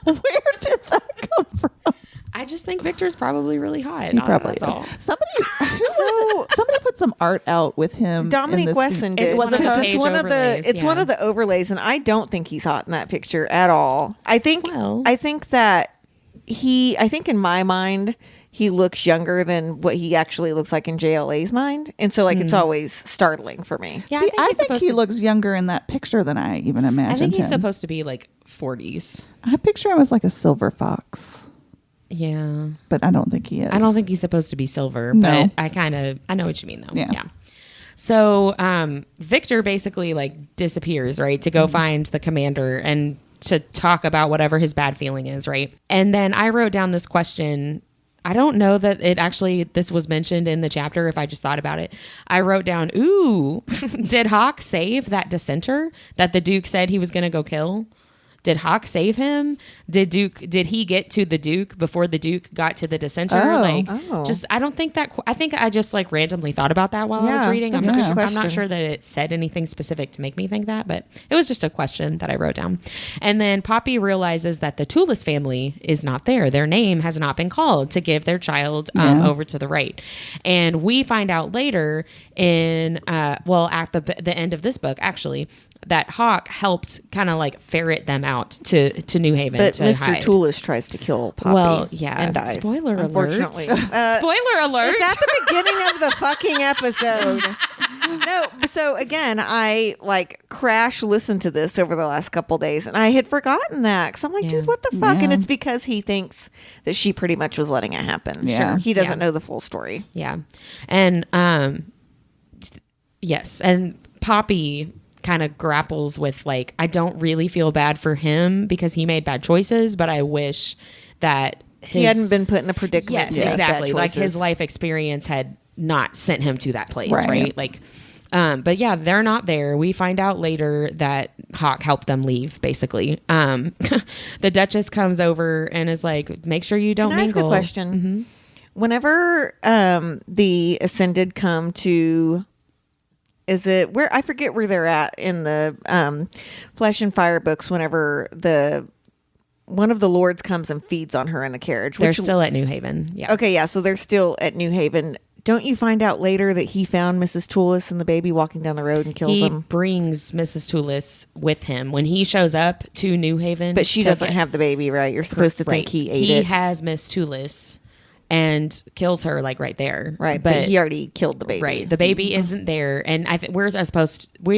Where did that come from? I just think Victor's probably really hot. He probably That's is. all. Somebody put some art out with him. Dominique Wesson did. It's one of the page overlays, It's one yeah. of the overlays, and I don't think he's hot in that picture at all. I think that I think in my mind he looks younger than what he actually looks like in JLA's mind, and so like it's always startling for me. Yeah, See, I think he to, looks younger in that picture than I even imagined. I think he's him. supposed to be like 40s. I picture him as like a silver fox. Yeah, But I don't think he is. I don't think he's supposed to be silver, No. but I know what you mean though. Yeah. So Vikter basically like disappears, right, to go find the commander and to talk about whatever his bad feeling is, right? And then I wrote down this question. I don't know that this was mentioned in the chapter if I just thought about it. I wrote down, ooh, did Hawk save that dissenter that the Duke said he was going to go kill? Did Hawk save him? Did he get to the Duke before the Duke got to the dissenter? I don't think that. I think I just like randomly thought about that while I was reading. I'm not sure that it said anything specific to make me think that, but it was just a question that I wrote down. And then Poppy realizes that the Toulis family is not there. Their name has not been called to give their child over to the right. And we find out later at the end of this book, actually, that Hawk helped kind of like ferret them out to New Haven. But to Mr. hide. Toulis tries to kill Poppy. Well, yeah. and dies. Spoiler alert. Unfortunately, Spoiler alert. It's at the beginning of the fucking episode. No, so again, I like crash listened to this over the last couple days, and I had forgotten that because I'm like, dude, what the fuck? And it's because he thinks that she pretty much was letting it happen. Yeah. Sure, he doesn't know the full story. Yeah, and yes, and Poppy kind of grapples with like, I don't really feel bad for him because he made bad choices, but I wish that he hadn't been put in a predicament. Yes, exactly. Like his life experience had not sent him to that place, right? Like, but yeah, they're not there. We find out later that Hawk helped them leave, basically. The Duchess comes over and is like, make sure you don't Can I ask mingle. a question? Whenever the Ascended come to... Is it where I forget where they're at in the Flesh and Fire books? Whenever one of the lords comes and feeds on her in the carriage, They're still at New Haven. Yeah. Okay, yeah. So they're still at New Haven. Don't you find out later that he found Mrs. Toulis and the baby walking down the road and kills He them? brings Mrs. Toulis with him when he shows up to New Haven. But she doesn't have the baby, right? You're supposed to think he ate it. He has Miss Toulis and kills her like right there. Right, but he already killed the baby. Right. The baby isn't there. And I think we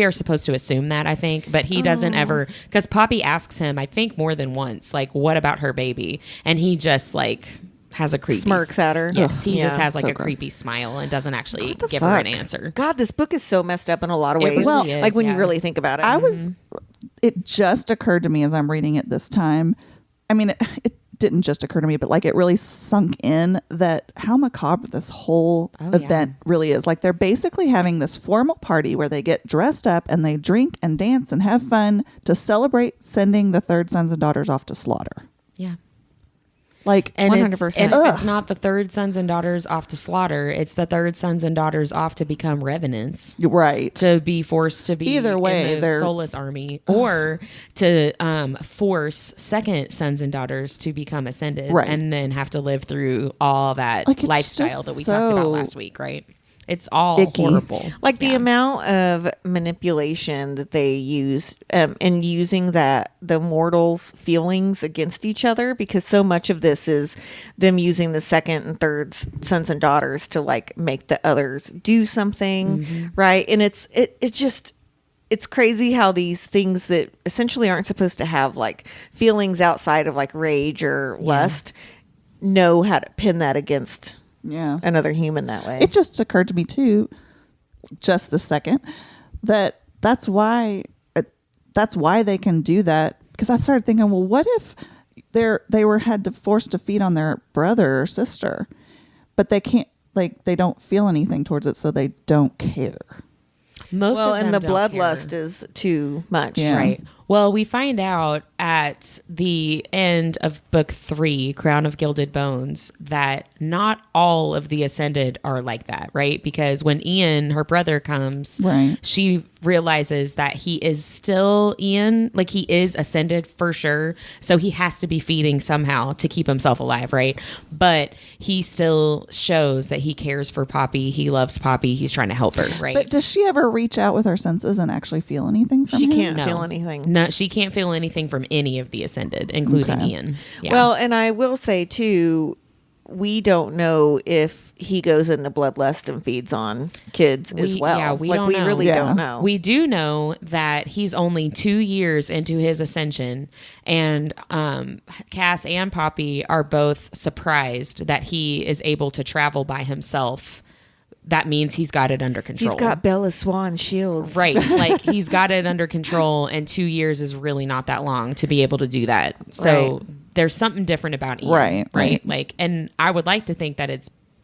are supposed to assume that, I think, but he doesn't ever, because Poppy asks him, I think more than once, like, what about her baby? And he just like has a creepy smirks at her. Yes, he just has like so a creepy smile and doesn't actually What the give her an fuck? answer. God, this book is so messed up in a lot of It ways. really is, like when yeah. you really think about it. It just occurred to me as I'm reading it this time. I mean, it didn't just occur to me, but like it really sunk in that how macabre this whole event really is. Like they're basically having this formal party where they get dressed up and they drink and dance and have fun to celebrate sending the third sons and daughters off to slaughter. Yeah. Like, And 100%. and if it's not the third sons and daughters off to slaughter, it's the third sons and daughters off to become revenants. right. To be forced to be Either way, in the they're- soulless army, or to force second sons and daughters to become ascended, Right. and then have to live through all that Like, it's lifestyle just that we talked about so last week, right? It's all icky. horrible. Like the amount of manipulation that they use in using the mortals' feelings against each other, because so much of this is them using the second and third sons and daughters to like make the others do something, right? And it's crazy how these things that essentially aren't supposed to have like feelings outside of like rage or lust know how to pin that against another human that way. It just occurred to me too, just the second, that's why they can do that. Because I started thinking, well, what if they were forced to feed on their brother or sister, but they can't, like, they don't feel anything towards it, so they don't care. Most of them and the don't bloodlust care. is too much. Yeah. Right. Well, we find out at the end of book 3, Crown of Gilded Bones, that not all of the Ascended are like that, right? Because when Ian, her brother, comes, Right. she realizes that he is still Ian, like he is Ascended for sure. So he has to be feeding somehow to keep himself alive, right? But he still shows that he cares for Poppy. He loves Poppy. He's trying to help her, right? But does she ever reach out with her senses and actually feel anything from She him? can't No. feel anything. No, she can't feel anything from any of the Ascended, including Okay. Ian. Yeah. Well, and I will say too, we don't know if he goes into bloodlust and feeds on kids as well. Yeah, we like don't we know. really Yeah. don't know. we do know that he's only 2 years into his ascension, and Cass and Poppy are both surprised that he is able to travel by himself. That means he's got it under control. He's got Bella Swan shields. Right. Like he's got it under control, and 2 years is really not that long to be able to do that. So Right. there's something different about Ian. Right. Like, and I would like to think that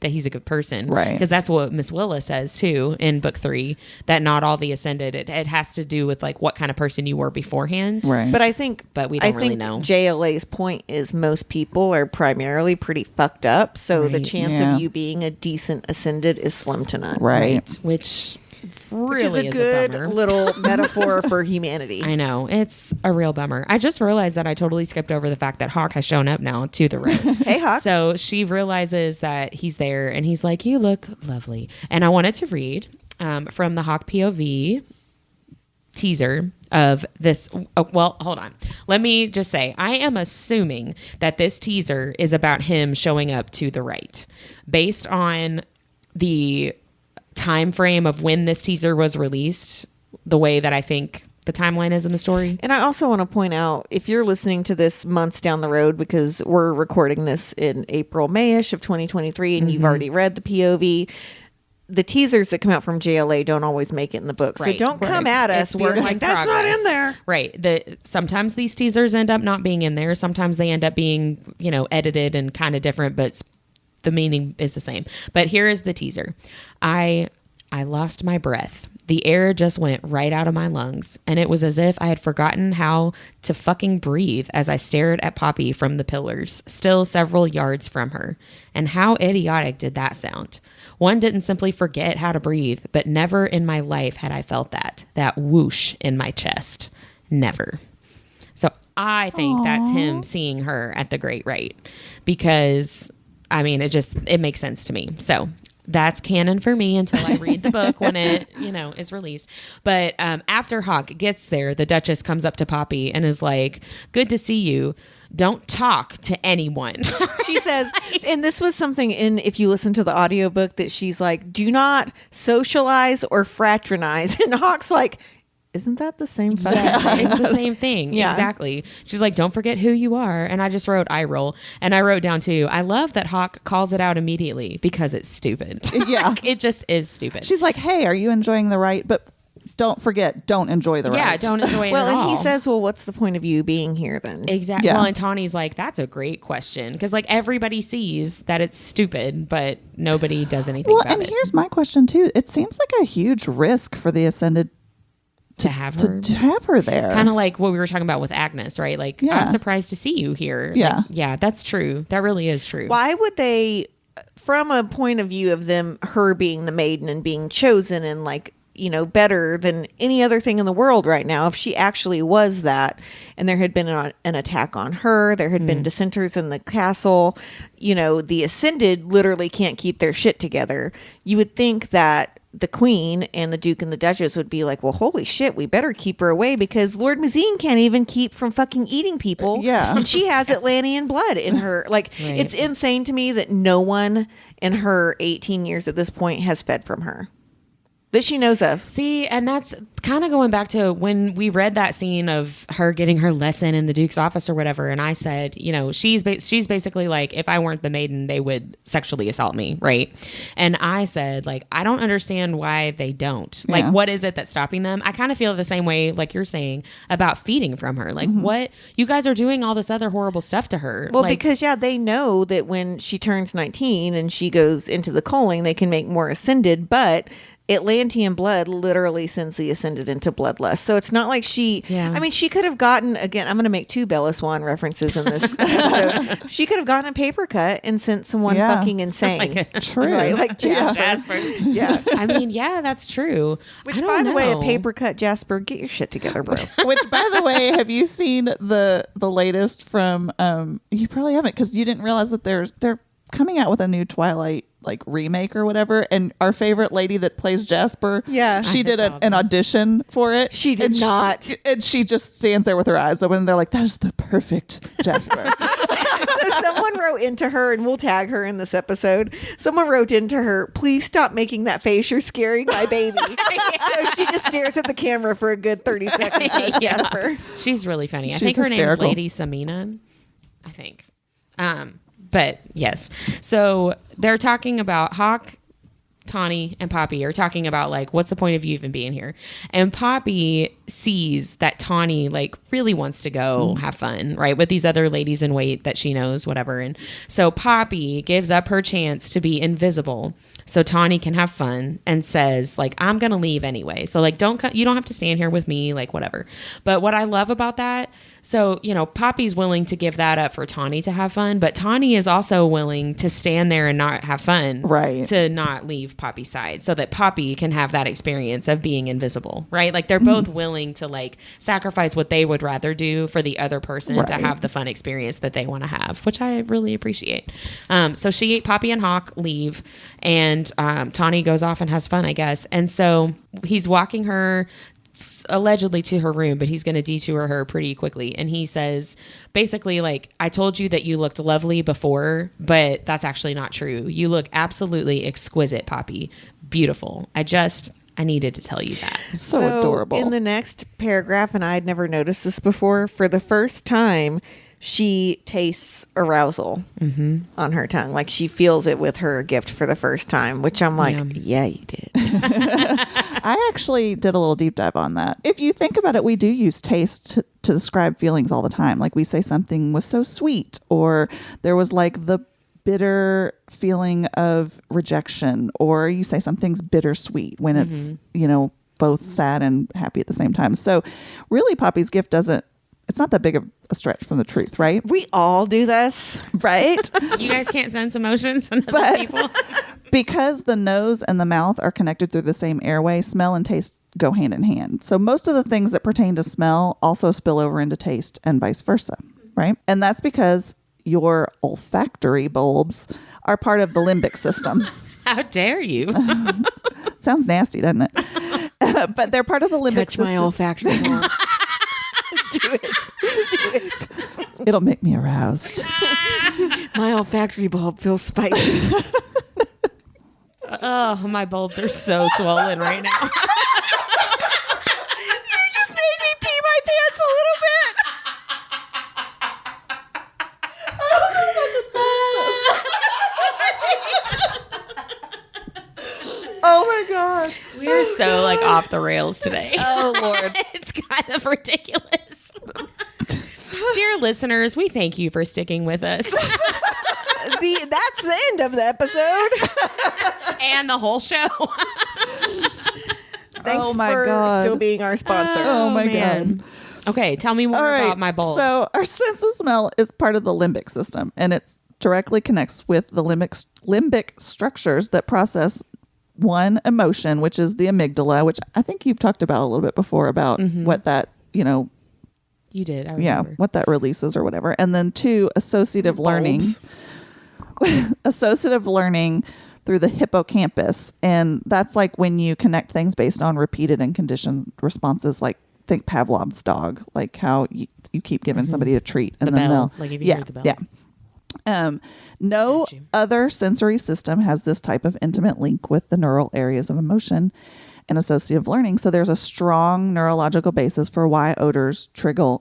he's a good person. Right. Because that's what Miss Willa says too in book 3, that not all the Ascended, it has to do with like what kind of person you were beforehand. Right. But I think But we don't really think know. JLA's point is most people are primarily pretty fucked up, so the Right. chance Yeah. of you being a decent Ascended is slim to none. Right. Which really Which is a is good bummer. little metaphor for humanity. I know. It's a real bummer. I just realized that I totally skipped over the fact that Hawk has shown up now to the right. Hey, Hawk. So she realizes that he's there, and he's like, "You look lovely." And I wanted to read from the Hawk POV teaser of this. Oh, well, hold on. Let me just say, I am assuming that this teaser is about him showing up to the right, based on the time frame of when this teaser was released, the way that I think the timeline is in the story. And I also want to point out, if you're listening to this months down the road, because we're recording this in April, May-ish of 2023, and you've already read the POV, the teasers that come out from JLA don't always make it in the book. So Right. don't come at us It's being work like, in that's not in progress. there. Right. Sometimes these teasers end up not being in there. Sometimes they end up being, edited and kind of different, but the meaning is the same. But here is the teaser. I lost my breath. The air just went right out of my lungs, and it was as if I had forgotten how to fucking breathe as I stared at Poppy from the pillars, still several yards from her. And how idiotic did that sound? One didn't simply forget how to breathe, but never in my life had I felt that whoosh in my chest. Never. So I think that's him seeing her at the Great Right, because, I mean, it makes sense to me. So that's canon for me until I read the book when it, is released. But after Hawk gets there, the Duchess comes up to Poppy and is like, "Good to see you. Don't talk to anyone." She says, and this was something if you listen to the audiobook, that she's like, do not socialize or fraternize. And Hawk's like, isn't that the same fucking Yes, thing? it's the same thing. Yeah. Exactly. She's like, "Don't forget who you are." And I just wrote eye roll. And I wrote down too, I love that Hawk calls it out immediately because it's stupid. Yeah. Like, it just is stupid. She's like, hey, are you enjoying the right? But don't forget, don't enjoy the right. Yeah, don't enjoy it Well, at and all. he says, well, what's the point of you being here then? Exactly. Yeah. Well, and Tawny's like, "That's a great question." Because like everybody sees that it's stupid, but nobody does anything Well, about and it. here's my question too. It seems like a huge risk for the Ascended To have her. to have her there. Kind of like what we were talking about with Agnes, right? Like, Yeah. I'm surprised to see you here. Yeah. Like, yeah, that's true. That really is true. Why would they, from a point of view of her being the maiden and being chosen and like, better than any other thing in the world right now, if she actually was that, and there had been an attack on her, there had been dissenters in the castle, the Ascended literally can't keep their shit together. You would think that the Queen and the Duke and the Duchess would be like, well, holy shit, we better keep her away because Lord Mazine can't even keep from fucking eating people. Yeah. And she has Atlantean blood in her. Like, Right. it's insane to me that no one in her 18 years at this point has fed from her. that she knows of. See, and that's kind of going back to when we read that scene of her getting her lesson in the Duke's office or whatever. And I said, you know, she's basically like, if I weren't the maiden, they would sexually assault me. Right. And I said, like, I don't understand why they don't. Like, what is it that's stopping them? I kind of feel the same way, like you're saying, about feeding from her. Like, what? You guys are doing all this other horrible stuff to her. Well, like, because, they know that when she turns 19 and she goes into the culling, they can make more ascended, but Atlantean blood literally sends the ascended into bloodlust. So it's not like she, I mean, she could have gotten, again, I'm going to make 2 Bella Swan references in this episode. She could have gotten a paper cut and sent someone fucking insane. True. Right? Like Jasper. Yeah. I mean, that's true. Which, by the way, a paper cut Jasper, get your shit together, bro. Which, by the way, have you seen the latest from, you probably haven't because you didn't realize that they're coming out with a new Twilight like remake or whatever, and our favorite lady that plays Jasper, she did an audition for it. She did not, and she just stands there with her eyes open, and they're like, "That is the perfect Jasper." So someone wrote into her, and we'll tag her in this episode. Someone wrote into her, "Please stop making that face. You're scaring my baby." So she just stares at the camera for a good 30 seconds. As Jasper, she's really funny. She's I think her hysterical. name's Lady Samina. I think. But yes, so they're talking about Hawk, Tawny, and Poppy are talking about like, what's the point of you even being here? And Poppy sees that Tawny like really wants to go have fun, right, with these other ladies in wait that she knows, whatever. And so Poppy gives up her chance to be invisible so Tawny can have fun and says like, I'm gonna leave anyway. So like, you don't have to stand here with me, like whatever. But what I love about that, so, you know, Poppy's willing to give that up for Tawny to have fun, but Tawny is also willing to stand there and not have fun, right? To not leave Poppy's side so that Poppy can have that experience of being invisible, right? Like they're both willing to like sacrifice what they would rather do for the other person to have the fun experience that they want to have, which I really appreciate. So Poppy and Hawk leave, and Tawny goes off and has fun, I guess. And so he's walking her allegedly to her room, but he's going to detour her pretty quickly. And he says, basically, like, I told you that you looked lovely before, but that's actually not true. You look absolutely exquisite, Poppy. Beautiful. I needed to tell you that. So adorable. In the next paragraph, and I had never noticed this before, for the first time, she tastes arousal on her tongue. Like she feels it with her gift for the first time, which I'm like, yeah, you did. I actually did a little deep dive on that. If you think about it, we do use taste to describe feelings all the time. Like we say something was so sweet, or there was like the bitter feeling of rejection, or you say something's bittersweet when it's, you know, both sad and happy at the same time. So really Poppy's gift it's not that big of a stretch from the truth, right? We all do this. Right? You guys can't sense emotions in other people. Because the nose and the mouth are connected through the same airway, smell and taste go hand in hand. So most of the things that pertain to smell also spill over into taste and vice versa, right? And that's because your olfactory bulbs are part of the limbic system. How dare you? Sounds nasty, doesn't it? But they're part of the limbic system. Touch my olfactory bulb. Do it. It'll make me aroused. My olfactory bulb feels spicy. Oh, my bulbs are so swollen right now. You just made me pee my pants a little bit. Oh my God. We are so like off the rails today. Oh Lord. It's kind of ridiculous. Dear listeners, we thank you for sticking with us. That's the end of the episode. And the whole show. Thanks Oh my for God. still being our sponsor. Oh my God. Okay, tell me more about my bulbs. So our sense of smell is part of the limbic system, and it directly connects with the limbic structures that process one emotion, which is the amygdala, which I think you've talked about a little bit before about what that, you know, You did. I remember. what that releases or whatever. And then 2, associative learning. Associative learning through the hippocampus. And that's like when you connect things based on repeated and conditioned responses, like think Pavlov's dog, like how you keep giving somebody a treat and The then bell, they'll, like if you hear the bell. Yeah. No other sensory system has this type of intimate link with the neural areas of emotion. and associative learning. So there's a strong neurological basis for why odors trigger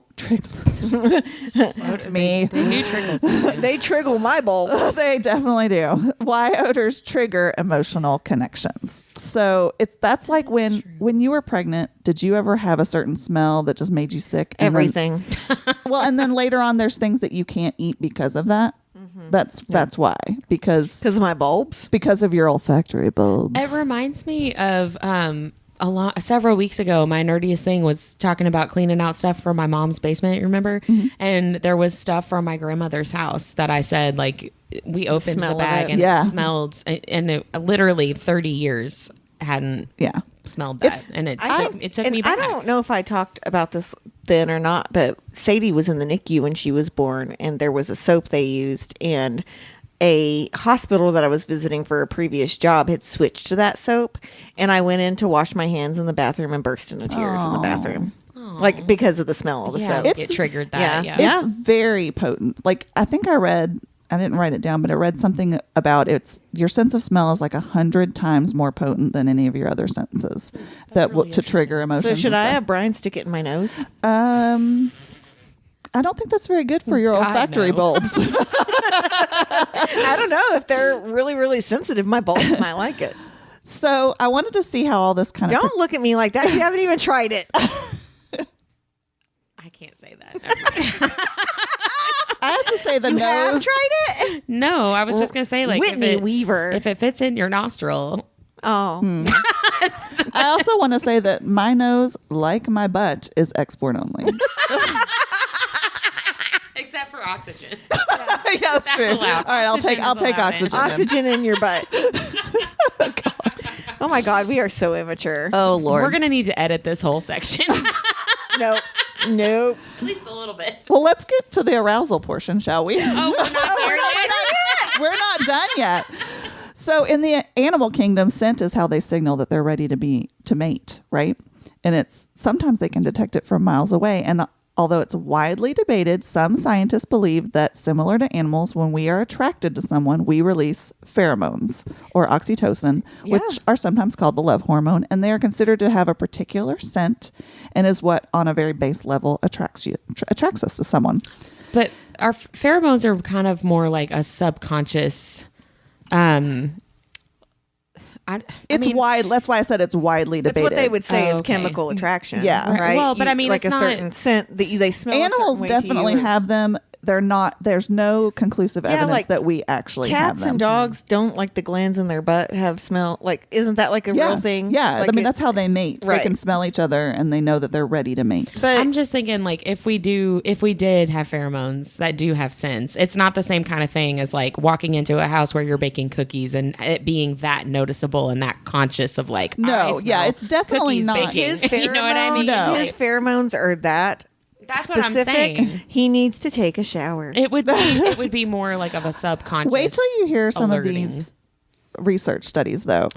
me. They do trickle sometimes. They triggle my bulbs. They definitely do. Why odors trigger emotional connections. So that's like when you were pregnant, did you ever have a certain smell that just made you sick? And Everything. and then later on, there's things that you can't eat because of that. That's why, because of my bulbs. Because of your olfactory bulbs. It reminds me of several weeks ago, my nerdiest thing was talking about cleaning out stuff from my mom's basement, remember? And there was stuff from my grandmother's house that I said, like, we opened the Smell of bag it. and Yeah. it smelled, and it literally 30 years hadn't smelled that. And it took me back. I don't know if I talked about this then or not, but Sadie was in the NICU when she was born, and there was a soap they used, and a hospital that I was visiting for a previous job had switched to that soap, and I went in to wash my hands in the bathroom and burst into tears in the bathroom. Like, because of the smell of the soap. It triggered that. Yeah. Yeah. It's very potent. Like, I think I didn't write it down, but I read something about your sense of smell is like 100 times more potent than any of your other senses to trigger emotions. So should and I stuff. have Brian stick it in my nose? I don't think that's very good for your olfactory no. bulbs. I don't know. If they're really, really sensitive, my bulbs might like it. So I wanted to see how all this kind of... Don't look at me like that. You haven't even tried it. I can't say that. Never mind. I have to say the You have nose... tried it? No, I was just going to say, like, Whitney Weaver. if it fits in your nostril. Oh. I also want to say that my nose, like my butt, is export only. Except for oxygen. Yeah, that's true. allowed. All right, I'll take Oxygen is allowed in. oxygen. then. Oxygen in your butt. Oh my God, we are so immature. Oh Lord. We're going to need to edit this whole section. Nope. Nope. At least a little bit. Well, let's get to the arousal portion, shall we? Oh, we're not there yet? We're not done yet. So in the animal kingdom, scent is how they signal that they're ready to mate, right? And it's sometimes they can detect it from miles away. And although it's widely debated, some scientists believe that similar to animals, when we are attracted to someone, we release pheromones or oxytocin, which are sometimes called the love hormone, and they are considered to have a particular scent and is what on a very base level attracts us to someone. But our pheromones are kind of more like a subconscious. Wide. That's why I said it's widely debated. That's what they would say is okay. chemical attraction. Yeah. Right. Well, but I mean, like it's a not- certain scent that they smell. a certain Animals way to you, definitely or- have them. They're not. There's no conclusive evidence like that we actually have Cats them. and dogs don't like the glands in their butt have smell. Like, isn't that like a real thing? Yeah, Like I mean that's how they mate. Right. They can smell each other and they know that they're ready to mate. But I'm just thinking, like, if we did have pheromones that do have sense, it's not the same kind of thing as like walking into a house where you're baking cookies and it being that noticeable and that conscious of like, No, I smell yeah, it's definitely cookies not. baking. his pheromones, You know what I mean? No. his pheromones are that That's what I'm specific. saying. He needs to take a shower. It would be more like of a subconscious. Wait till you hear some alerting. of these research studies, though.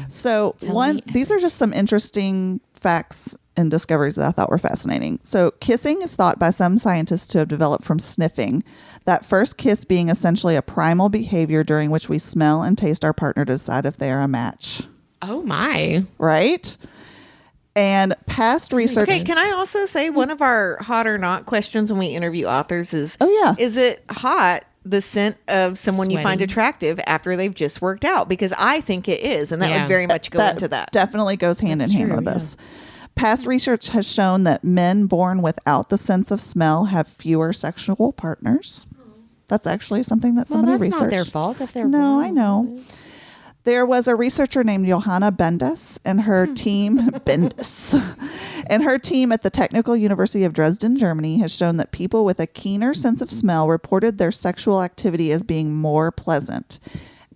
So me these are just some interesting facts and discoveries that I thought were fascinating. So kissing is thought by some scientists to have developed from sniffing. That first kiss being essentially a primal behavior during which we smell and taste our partner to decide if they are a match. Oh my! Right? And past research. Okay, can I also say one of our hot or not questions when we interview authors is, Oh, yeah. is it hot, the scent of someone you find Sweaty. attractive after they've just worked out? Because I think it is, and that Yeah. would very much go into that. Definitely goes hand in hand true, with this. Past research has shown that men born without the sense of smell have fewer sexual partners. That's actually something that Well, somebody that's researched. not their fault if they're No, wrong. I know. There was a researcher named Johanna Bendis and her team, and her team at the Technical University of Dresden, Germany, has shown that people with a keener sense of smell reported their sexual activity as being more pleasant.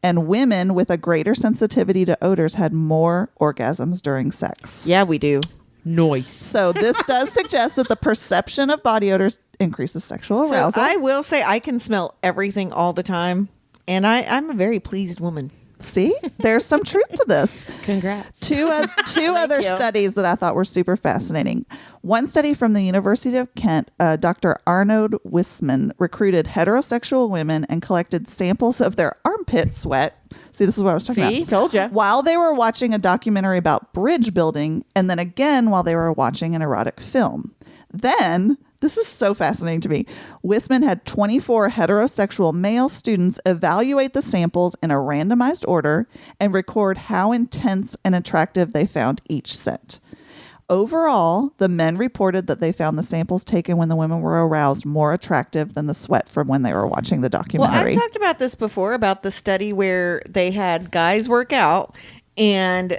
And women with a greater sensitivity to odors had more orgasms during sex. Yeah, we do. Noise. So this does suggest that the perception of body odors increases sexual So arousal. I will say I can smell everything all the time, and I'm a very pleased woman. See, there's some truth to this. Congrats. Two other you. studies that I thought were super fascinating. One study from the University of Kent, Dr. Arnold Wisman recruited heterosexual women and collected samples of their armpit sweat See, this is what I was talking See? about. Told ya. While they were watching a documentary about bridge building, and then again while they were watching an erotic film. Then, this is so fascinating to me, Wisman had 24 heterosexual male students evaluate the samples in a randomized order and record how intense and attractive they found each scent. Overall, the men reported that they found the samples taken when the women were aroused more attractive than the sweat from when they were watching the Well, documentary. I've talked about this before, about the study where they had guys work out and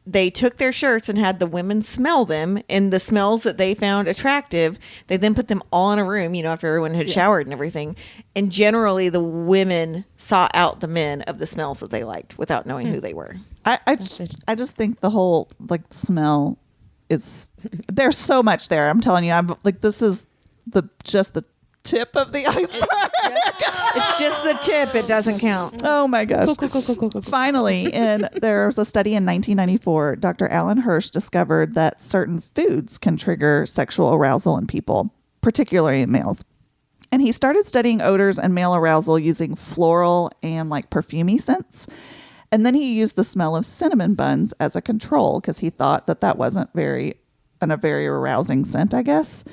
they took their shirts and had the women smell them, and the smells that they found attractive, they then put them all in a room, after everyone had showered and everything. And generally the women sought out the men of the smells that they liked without knowing who they were. I just think the whole smell is, there's so much there. I'm telling you, I'm like, this is just the tip of the iceberg. It's just the tip. It doesn't count. Oh my gosh. Cool. Finally, there was a study in 1994. Dr. Alan Hirsch discovered that certain foods can trigger sexual arousal in people, particularly in males. And he started studying odors and male arousal using floral and perfumey scents. And then he used the smell of cinnamon buns as a control because he thought that wasn't a very arousing scent, I guess.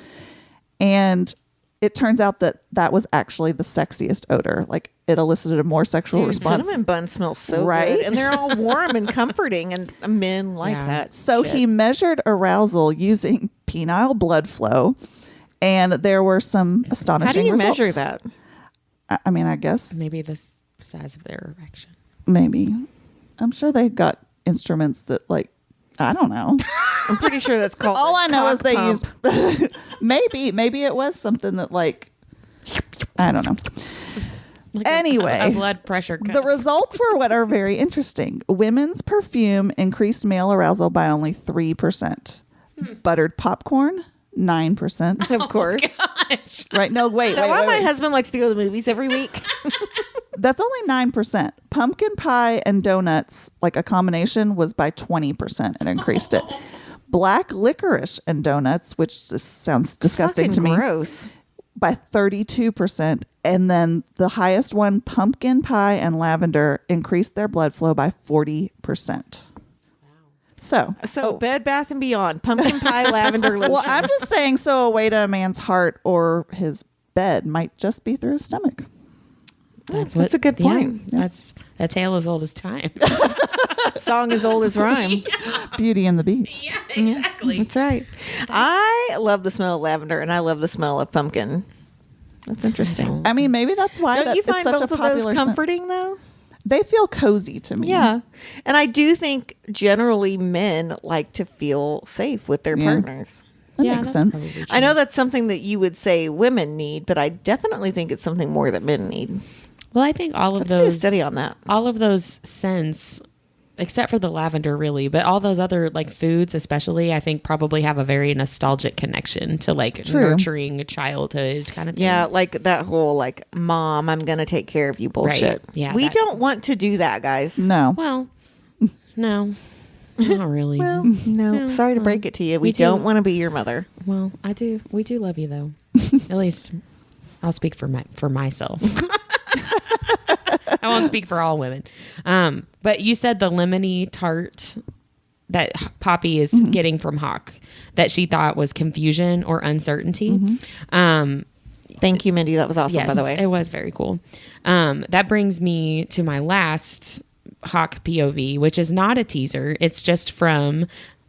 And it turns out that was actually the sexiest odor. It elicited a more sexual response. Cinnamon buns smell so Right? good. And they're all warm and comforting, and men like that. So shit. he measured arousal using penile blood flow, and there were some astonishing How do you results. measure that? I mean, I guess Maybe the size of their erection. maybe. I'm sure they got instruments that I don't know. I'm pretty sure that's called. All a I know is cock they pump. use maybe it was something that I don't know. Anyway, a blood pressure cuff. the results were what are very interesting. Women's perfume increased male arousal by only 3%. Buttered popcorn, 9%. Of course. Gosh. Right? No, wait, Is that why wait, my wait. husband likes to go to the movies every week? That's only 9%. Pumpkin pie and donuts, a combination, was by 20% and increased it. Black licorice and donuts, which just sounds disgusting to me, Gross. by 32%. And then the highest one, pumpkin pie and lavender, increased their blood flow by 40%. So Bed Bath and Beyond, pumpkin pie, lavender lotion. well, I'm just saying, so a way to a man's heart or his bed might just be through his stomach. That's a good point. Yeah, that's a tale as old as time. Song as old as rhyme. Beauty and the Beast. Yeah, exactly. That's right. I love the smell of lavender, and I love the smell of pumpkin. That's interesting. I mean, maybe that's why Don't you it's find such both a of popular those scent. comforting, though? They feel cozy to me. Yeah. And I do think generally men like to feel safe with their Yeah. partners. That Yeah, makes that's sense. probably true. I know that's something that you would say women need, but I definitely think it's something more that men need. Well, I think all of Let's do a those study on that. All of those scents, except for the lavender, really, but all those other foods, especially, I think probably have a very nostalgic connection to True. nurturing childhood kind of thing. Yeah, that whole mom, I'm gonna take care of you bullshit. Yeah, we that- don't want to do that, guys. No. Well, no, not really. Well, no. Sorry to break it to you. We do. don't want to be your mother. Well, I do. We do love you, though. At least I'll speak for myself. I won't speak for all women. But you said the lemony tart that Poppy is getting from Hawk that she thought was confusion or uncertainty. Thank you, Mindy. That was awesome, Yes, by the way. it was very cool. That brings me to my last Hawk POV, which is not a teaser. It's just from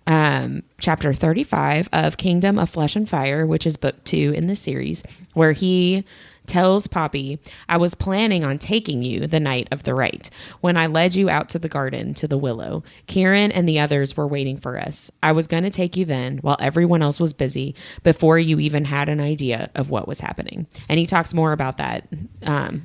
chapter 35 of Kingdom of Flesh and Fire, which is book 2 in the series, where he tells Poppy, I was planning on taking you the night of the rite. When I led you out to the garden, to the willow, Kieran and the others were waiting for us. I was going to take you then while everyone else was busy before you even had an idea of what was happening. And he talks more about that.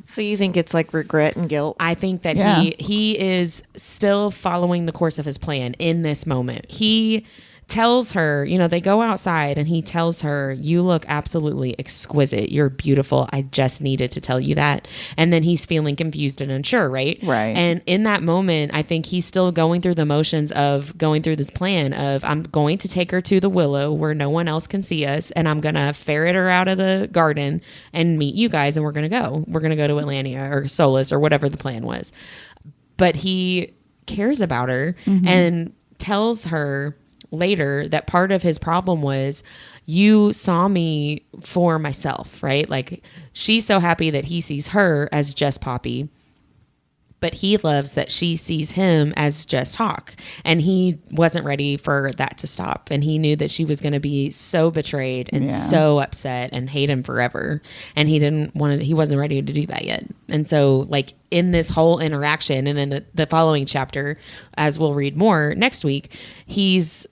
So you think it's regret and guilt? I think that Yeah. he is still following the course of his plan in this moment. He tells her, they go outside and he tells her, you look absolutely exquisite. You're beautiful. I just needed to tell you that. And then he's feeling confused and unsure, right? Right. And in that moment, I think he's still going through the motions of going through this plan of, I'm going to take her to the willow where no one else can see us. And I'm going to ferret her out of the garden and meet you guys. And we're going to go to Atlantia or Solus or whatever the plan was. but he cares about her and tells her later that part of his problem was you saw me for myself, right? Like she's so happy that he sees her as just Poppy, but he loves that she sees him as just Hawk, and he wasn't ready for that to stop. And he knew that she was going to be so betrayed and so upset and hate him forever. And he wasn't ready to do that yet. And so like in this whole interaction and in the following chapter, as we'll read more next week, he's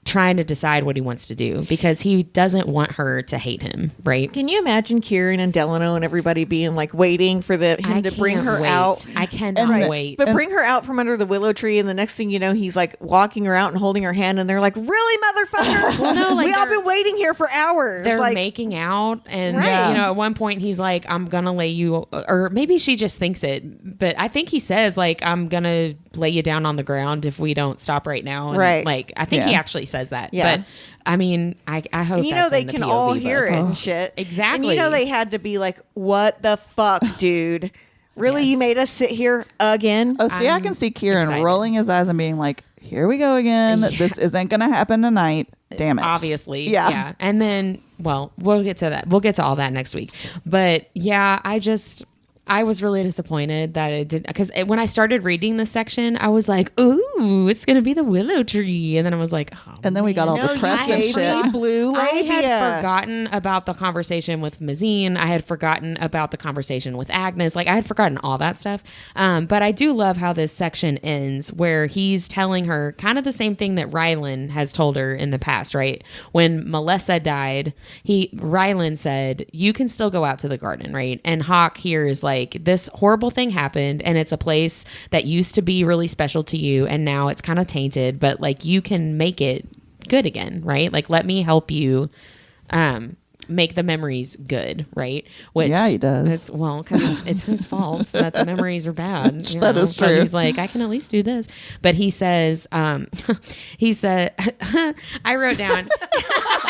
trying to decide what he wants to do because he doesn't want her to hate him, right? Can you imagine Kieran and Delano and everybody being like waiting for him to bring her out? I cannot wait. But bring her out from under the willow tree, and the next thing you know, he's like walking her out and holding her hand, and they're like, "Really, motherfucker? Well, no, like we all been waiting here for hours." They're like, making out, and Right. you know, at one point he's like, "I'm gonna lay you," or maybe she just thinks it, but I think he says like, "I'm gonna lay you down on the ground if we don't stop right now." And Right. Like I think he actually says that. Yeah. But I mean, I hope and you know that's they in the can POV all book. hear it and shit. Exactly. And you know they had to be like, "What the fuck, dude? Really, you Yes. made us sit here again?" Oh, see, I can see Kieran excited. rolling his eyes and being like, here we go again. This isn't going to happen tonight. Damn it. Obviously. Yeah. Yeah. And then, well, we'll get to that. We'll get to all that next week. But yeah, I was really disappointed that it didn't, because when I started reading this section, I was like, ooh, it's going to be the willow tree. And then I was like, oh, And then we got all No, depressed you and hated shit. blue I had labia. forgotten about the conversation with Mazine. I had forgotten about the conversation with Agnes. Like I had forgotten all that stuff. But I do love how this section ends where he's telling her kind of the same thing that Rylan has told her in the past, right? When Melissa died, Rylan said, you can still go out to the garden, right? And Hawk here is like, this horrible thing happened and it's a place that used to be really special to you and now it's kind of tainted, but like you can make it good again, right? Like let me help you make the memories good, right? Which Yeah, he does. It's because it's his fault that the memories are bad. That is So true. he's like, I can at least do this. But he says, he said, I wrote down.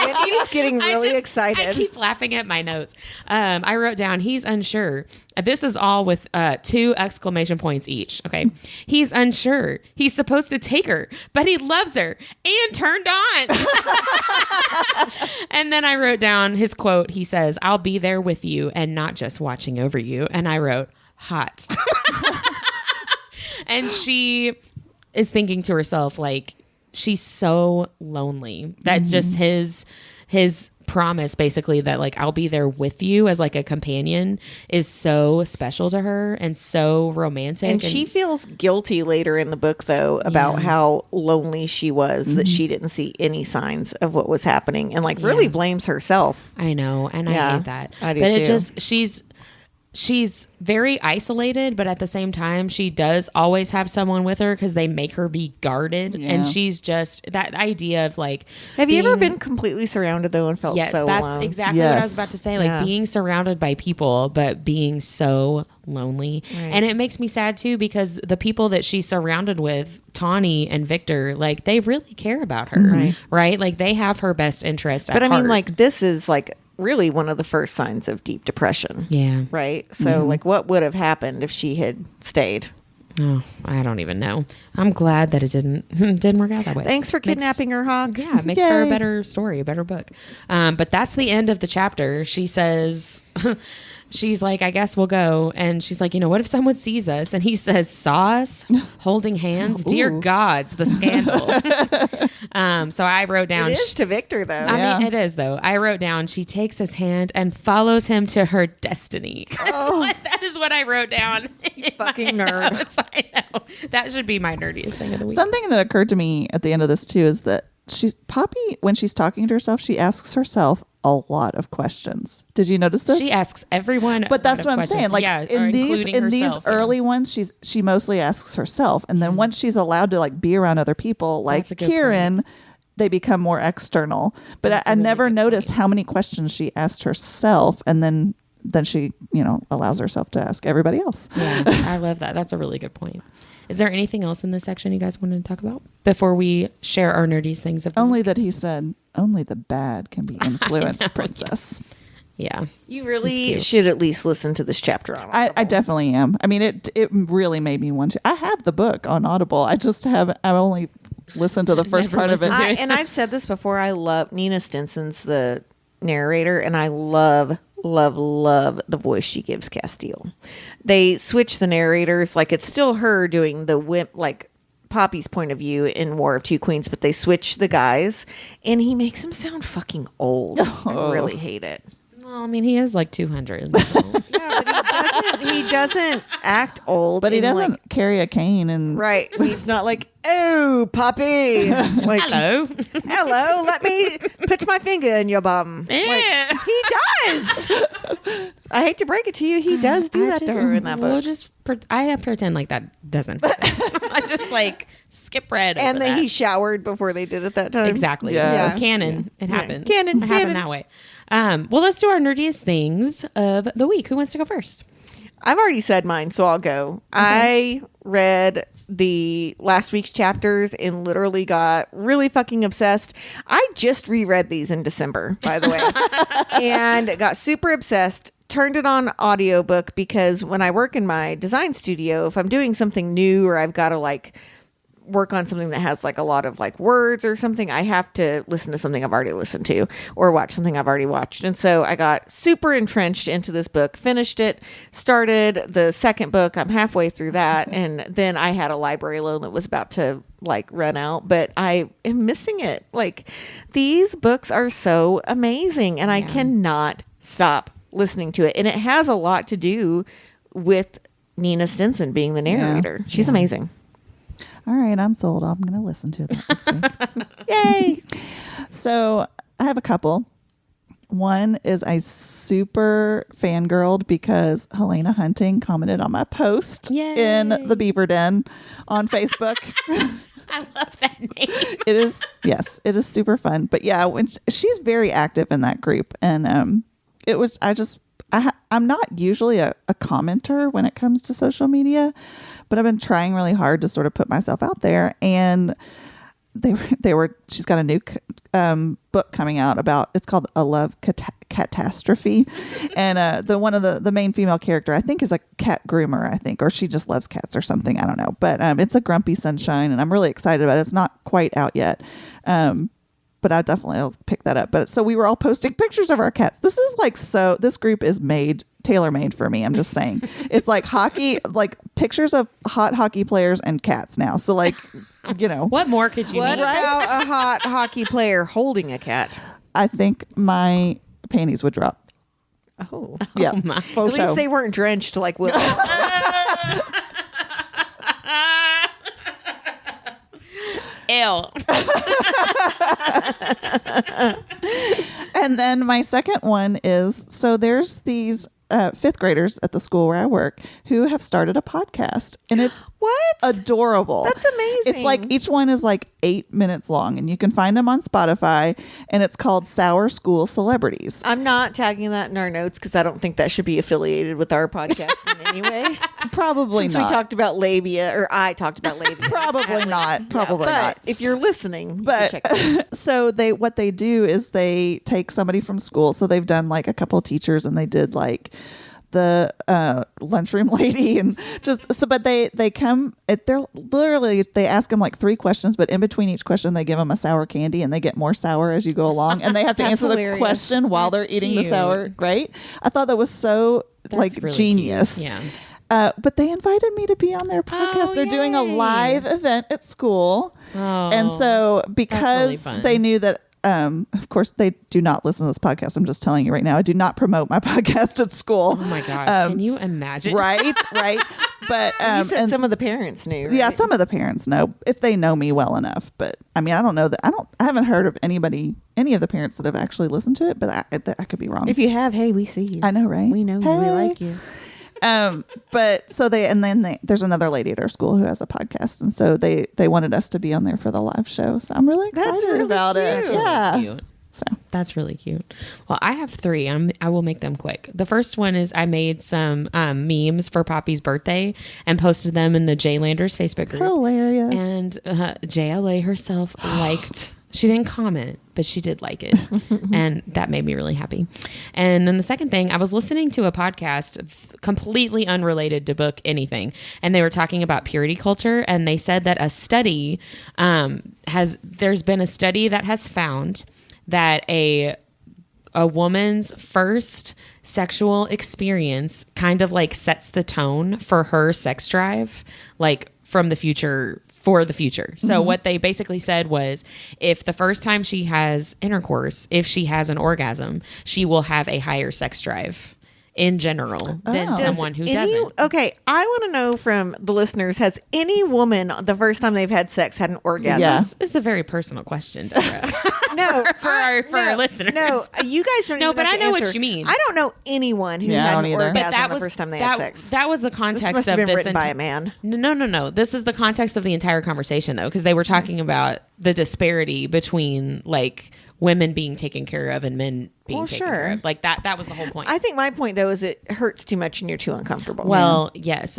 Whitney's getting really excited. I keep laughing at my notes. I wrote down, he's unsure. This is all with 2 exclamation points each. Okay. He's unsure. He's supposed to take her, but he loves her and turned on. And then I wrote down his quote. He says, I'll be there with you and not just watching over you. And I wrote, hot. And she is thinking to herself, like, she's so lonely. That's just his promise, basically, that like I'll be there with you as like a companion is so special to her and so romantic. And she feels guilty later in the book, though, about how lonely she was, that she didn't see any signs of what was happening, and like really blames herself. I know, and I Yeah, hate that. I do but it too. just she's very isolated, but at the same time, she does always have someone with her because they make her be guarded, and she's just that idea of like. Have you ever being- been completely surrounded though and felt Yeah, so that's alone? exactly what I was Yes. about to say. Like Yeah. being surrounded by people, but being so lonely. Right. And it makes me sad too because the people that she's surrounded with, Tawny and Vikter, like they really care about her, right? Like they have her best interest at But I mean, heart. like this is like really one of the first signs of deep depression. yeah. Right. So like, what would have happened if she had stayed? Oh, I don't even know. I'm glad that it didn't work out that way. Thanks for kidnapping her, Hawk. Yeah, it makes for a Yay. better story, a better book. But that's the end of the chapter. She says, she's like, I guess we'll go. And she's like, what if someone sees us? And he says, saw us holding hands? Dear gods, the scandal. So I wrote down. It is to Vikter though. I mean, it is though. I wrote down, she takes his hand and follows him to her destiny. That is what I wrote down. You fucking nerd. I know. That should be my nerdiest thing of the week. Something that occurred to me at the end of this too is that Poppy, when she's talking to herself, she asks herself a lot of questions. Did you notice this? She asks everyone. But that's what I'm saying. Like yeah, in these early ones, she mostly asks herself, and then once she's allowed to like be around other people, like That's a good Kieran, they become more external. But That's a I really never good noticed how many questions she asked herself, and then she allows herself to ask everybody else. Yeah, I love that. That's a really good point. Is there anything else in this section you guys wanted to talk about before we share our nerdiest things of the Only week? that he said, only the bad can be influenced, princess. Yeah. You really should at least listen to this chapter on Audible. I definitely am. I mean, it really made me want to. I have the book on Audible. I only listened to the first part of it. And I've said this before. I love Nina Stinson's the narrator, and I love the voice she gives Castile. They switch the narrators, like it's still her doing the like Poppy's point of view in War of Two Queens, but they switch the guys, and he makes him sound fucking old. I really hate it. Well, I mean, he is like 200. So. Yeah, but he doesn't act old. But he doesn't like, carry a cane and right. He's not like, oh, Poppy. Like, hello, let me put my finger in your bum. Yeah. Like, he does. I hate to break it to you, he does do that to her in that book. I pretend like that doesn't happen. I just like skip right and over then that. he showered before they did it that time. Exactly. Yes. Canon. It happened. Canon. It happened that way. Well, let's do our nerdiest things of the week. Who wants to go first? I've already said mine, so I'll go. Okay. I read the last week's chapters and literally got really fucking obsessed. I just reread these in December, by the way, and got super obsessed. Turned it on audiobook because when I work in my design studio, if I'm doing something new or I've got to like work on something that has like a lot of like words or something, I have to listen to something I've already listened to or watch something I've already watched. And so I got super entrenched into this book, finished it, started the second book. I'm halfway through that. And then I had a library loan that was about to like run out, but I am missing it. Like these books are so amazing and I cannot stop listening to it. And it has a lot to do with Nina Stinson being the narrator. She's amazing. all right, I'm sold. I'm going to listen to that this week. Yay. So I have a couple. One is I super fangirled because Helena Hunting commented on my post in the Beaver Den on Facebook. I love that name. It is, yes, it is super fun. But yeah, when she's very active in that group. And it was, I'm not usually a commenter when it comes to social media, but I've been trying really hard to sort of put myself out there. And she's got a new book coming out about, it's called A Love Catastrophe. And one of the main female character, I think, is a cat groomer, I think, or she just loves cats or something. I don't know. But it's a Grumpy Sunshine, and I'm really excited about it. It's not quite out yet. But I definitely will pick that up. But so we were all posting pictures of our cats. This is like, so this group is tailor-made for me. I'm just saying. It's like hockey, like pictures of hot hockey players and cats now. So like, you know. What more could you What need? about a hot hockey player holding a cat? I think my panties would drop. Oh. Yeah. my. At least they weren't drenched like Will. Ew. And then my second one is, so there's these fifth graders at the school where I work who have started a podcast, and it's What? adorable. That's amazing. It's like each one is like 8 minutes long, and you can find them on Spotify, and it's called Sour School Celebrities. I'm not tagging that in our notes because I don't think that should be affiliated with our podcast in any way. Probably Since not. we talked about labia, or I talked about labia. Probably not. Probably but not. if you're listening, you But can check it out. so what they do is they take somebody from school. So they've done like a couple teachers, and they did like the lunchroom lady, and but they come, they're literally, they ask them like 3 questions, but in between each question they give them a sour candy, and they get more sour as you go along, and they have to That's answer hilarious. the question while That's they're eating the cute. sour. Right? I thought that was so That's really genius. cute. Yeah. But they invited me to be on their podcast. Oh, They're doing a yay. live event at school. Oh, And so because really fun. they knew that, of course, they do not listen to this podcast. I'm just telling you right now. I do not promote my podcast at school. Oh my gosh. Can you imagine? Right. But You said and some of the parents knew, right? yeah, some of the parents know if they know me well enough. But I mean, I don't know that. I haven't heard of any of the parents that have actually listened to it. But I could be wrong. If you have, hey, we see you. I know, right? We know you. We Hey. like you. But so there's another lady at our school who has a podcast, and so they wanted us to be on there for the live show. So I'm really excited That's really about it. cute. Yeah. Cute. So That's really cute. Well, I have 3. I will make them quick. The first one is I made some memes for Poppy's birthday and posted them in the Jay Landers Facebook group. hilarious. And JLA herself liked She didn't comment, but she did like it. And that made me really happy. And then the second thing, I was listening to a podcast completely unrelated to book anything. And they were talking about purity culture. And they said that a study there's been a study that has found that a woman's first sexual experience kind of like sets the tone for her sex drive, like from the future, for the future. So what they basically said was, if the first time she has intercourse, if she has an orgasm, she will have a higher sex drive in general than someone who doesn't. Okay, I want to know from the listeners, has any woman the first time they've had sex had an orgasm? Yeah. This is a very personal question, Deborah. No, for our listeners. No, you guys don't. No, even but have I to know what answer. you mean. I don't know anyone who Yeah, I had don't an either. orgasm the first time they had sex. That was the This context must have of been this. written by a man. No. This is the context of the entire conversation, though, because they were talking about the disparity between like women being taken care of and men being taken care of. Like that was the whole point. I think my point though is it hurts too much and you're too uncomfortable. Well, yes,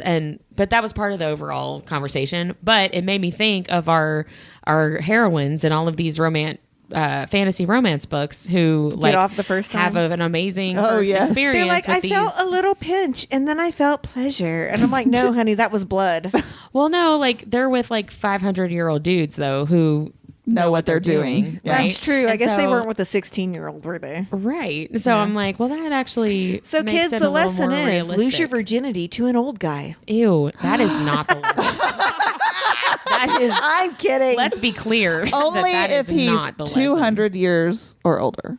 but that was part of the overall conversation. But it made me think of our heroines in all of these fantasy romance books who like off the first have time? an amazing first yes. experience. they're like, with I these. felt a little pinch and then I felt pleasure. And I'm like, no, honey, that was blood. Well, no, like they're with like 500-year-old dudes though who know what they're doing. Yeah. Right? That's true. I And guess they so- weren't with a 16-year-old, were they? Right. So I'm like, well, that actually So makes kids, it the a little lesson more is lose realistic. your virginity to an old guy. Ew, that is not the lesson. That is. I'm kidding. Let's be clear. Only that if is he's not the lesson. 200 years or older.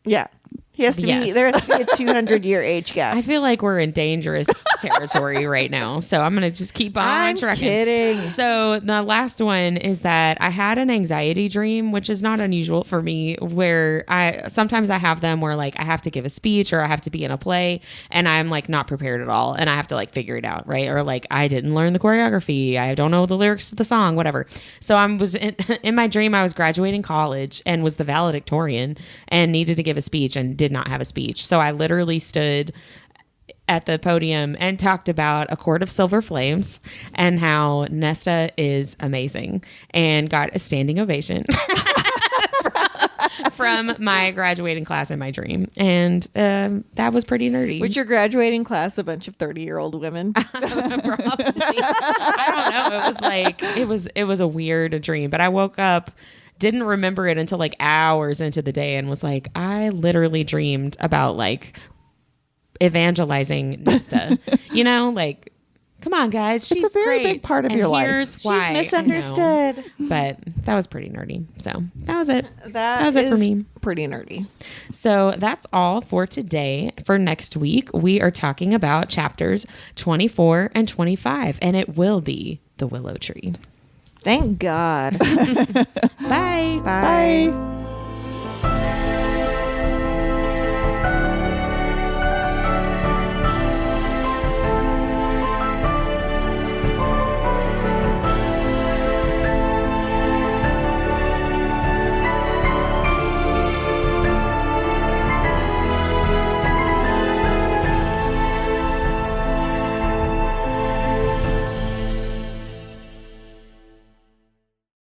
Yeah. He has to be, Yes. there has to be a 200-year age gap. I feel like we're in dangerous territory right now, so I'm gonna just keep on I'm trucking. kidding. So the last one is that I had an anxiety dream, which is not unusual for me, where sometimes I have them where like I have to give a speech or I have to be in a play and I'm like not prepared at all and I have to like figure it out, right? Or like I didn't learn the choreography, I don't know the lyrics to the song, whatever. So I was in my dream, I was graduating college and was the valedictorian and needed to give a speech and did not have a speech. So I literally stood at the podium and talked about A Court of Silver Flames and how Nesta is amazing and got a standing ovation from my graduating class in my dream. And that was pretty nerdy. Was your graduating class a bunch of 30-year-old women? Probably. I don't know. It was like, it was a weird dream, but I woke up, didn't remember it until like hours into the day and was like, I literally dreamed about like evangelizing Nesta, like, come on guys, she's It's a very great. big part of And your life. here's why. She's misunderstood. But that was pretty nerdy. So that was it. That was it for is me. pretty nerdy. So that's all for today. For next week, we are talking about chapters 24 and 25, and it will be the Willow Tree. Thank God. Bye. Bye.